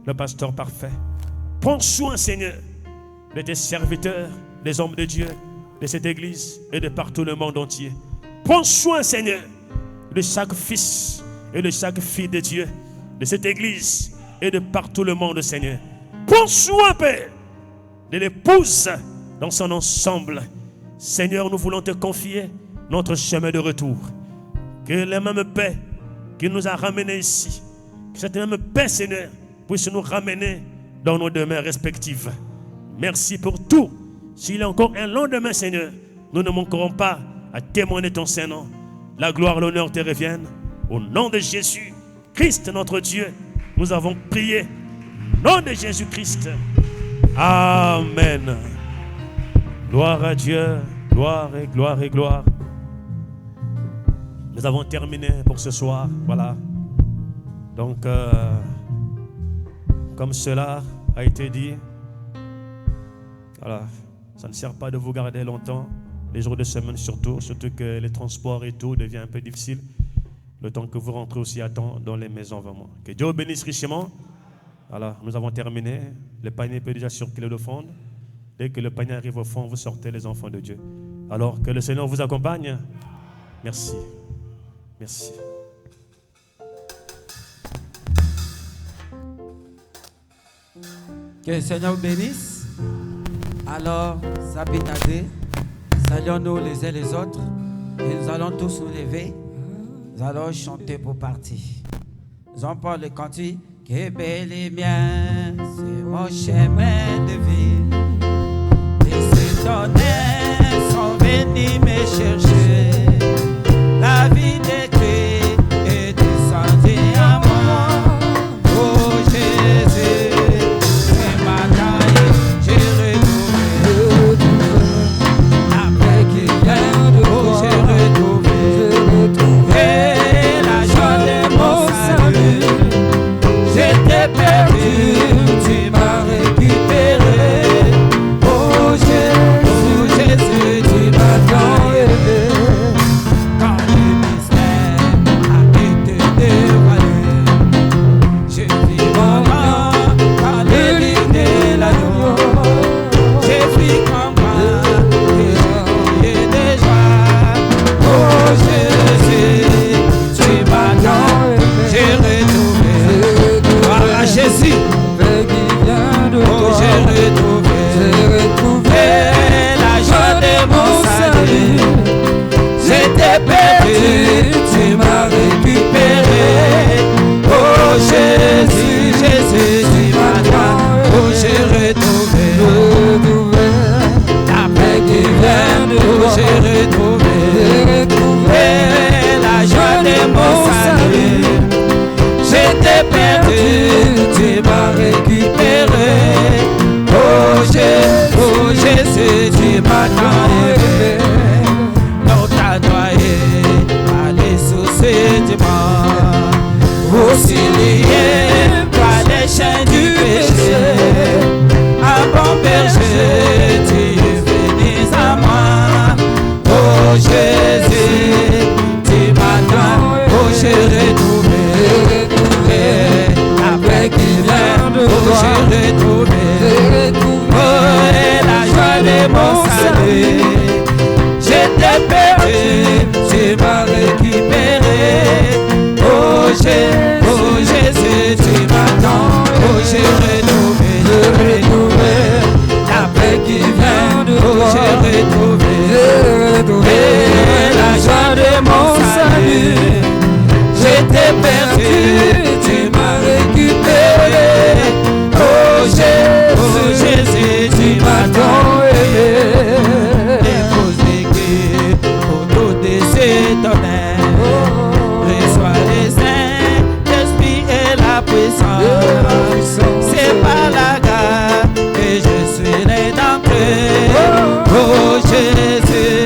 le pasteur parfait. Prends soin, Seigneur, de tes serviteurs, des hommes de Dieu, de cette église et de partout le monde entier. Prends soin, Seigneur, de chaque fils et de chaque fille de Dieu, de cette église et de partout le monde, Seigneur. Prends soin, Père, de l'épouse dans son ensemble. Seigneur, nous voulons te confier notre chemin de retour. Que la même paix qui nous a ramenés ici, que cette même paix, Seigneur, puisse nous ramener dans nos demeures respectives. Merci pour tout. S'il y a encore un lendemain, Seigneur, nous ne manquerons pas à témoigner ton Saint-Nom. La gloire, l'honneur te reviennent. Au nom de Jésus, Christ notre Dieu, nous avons prié. Au nom de Jésus-Christ. Amen. Gloire à Dieu. Gloire et gloire et gloire. Nous avons terminé pour ce soir. Voilà. Donc, comme cela a été dit, voilà, ça ne sert pas de vous garder longtemps, les jours de semaine surtout que les transports et tout devient un peu difficile, le temps que vous rentrez aussi à temps dans les maisons vraiment. Que Dieu vous bénisse richement. Voilà, nous avons terminé. Le panier peut déjà circuler au fond. Dès que le panier arrive au fond, vous sortez les enfants de Dieu. Alors que le Seigneur vous accompagne. Merci. Merci. Que le Seigneur vous bénisse. Alors, Sabinadé, saluons-nous les uns les autres. Et nous allons tous nous lever. Nous allons chanter pour partir. Nous allons prendre le cantique. Que bel et bien, c'est mon chemin de vie. Et ces tonnerres sont venus me chercher. La vie de Christ est descendue à moi. Oh Jésus, ce matin, j'ai m'as tant aimé. Non, t'as noyé par les soucis du monde, aussi lié par les chaînes du péché. Un bon berger, tu es venu à moi. Oh Jésus, tu m'attends. Oh j'ai retrouvé la paix qui vient de toi. J'ai retrouvé oh, la joie de mon salut. J'étais perdu, tu m'as récupéré. Oh Jésus, tu m'attends. Oh j'ai retrouvé la paix qui vient de toi. J'ai retrouvé la joie de mon salut. J'étais perdu, tu m'as récupéré. Oh Jésus, tu m'as tant aimé. Dépose l'équipe pour tout désétonner. Reçois les saints, l'esprit et la puissance. C'est par la grâce que je suis rédempteur. Oh Jésus,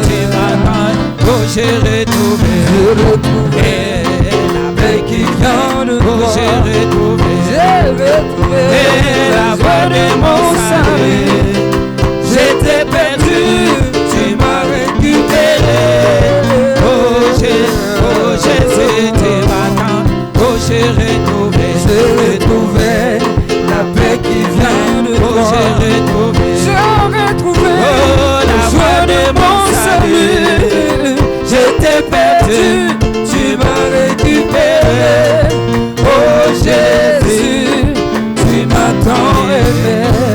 tu m'attends. Oh j'ai retrouvé la paix qui vient de toi. J'ai retrouvé la voix de mon salut. J'étais perdu, tu m'as récupéré. Oh Jésus, tu m'attends. Oh j'ai retrouvé la paix qui vient de toi. J'ai retrouvé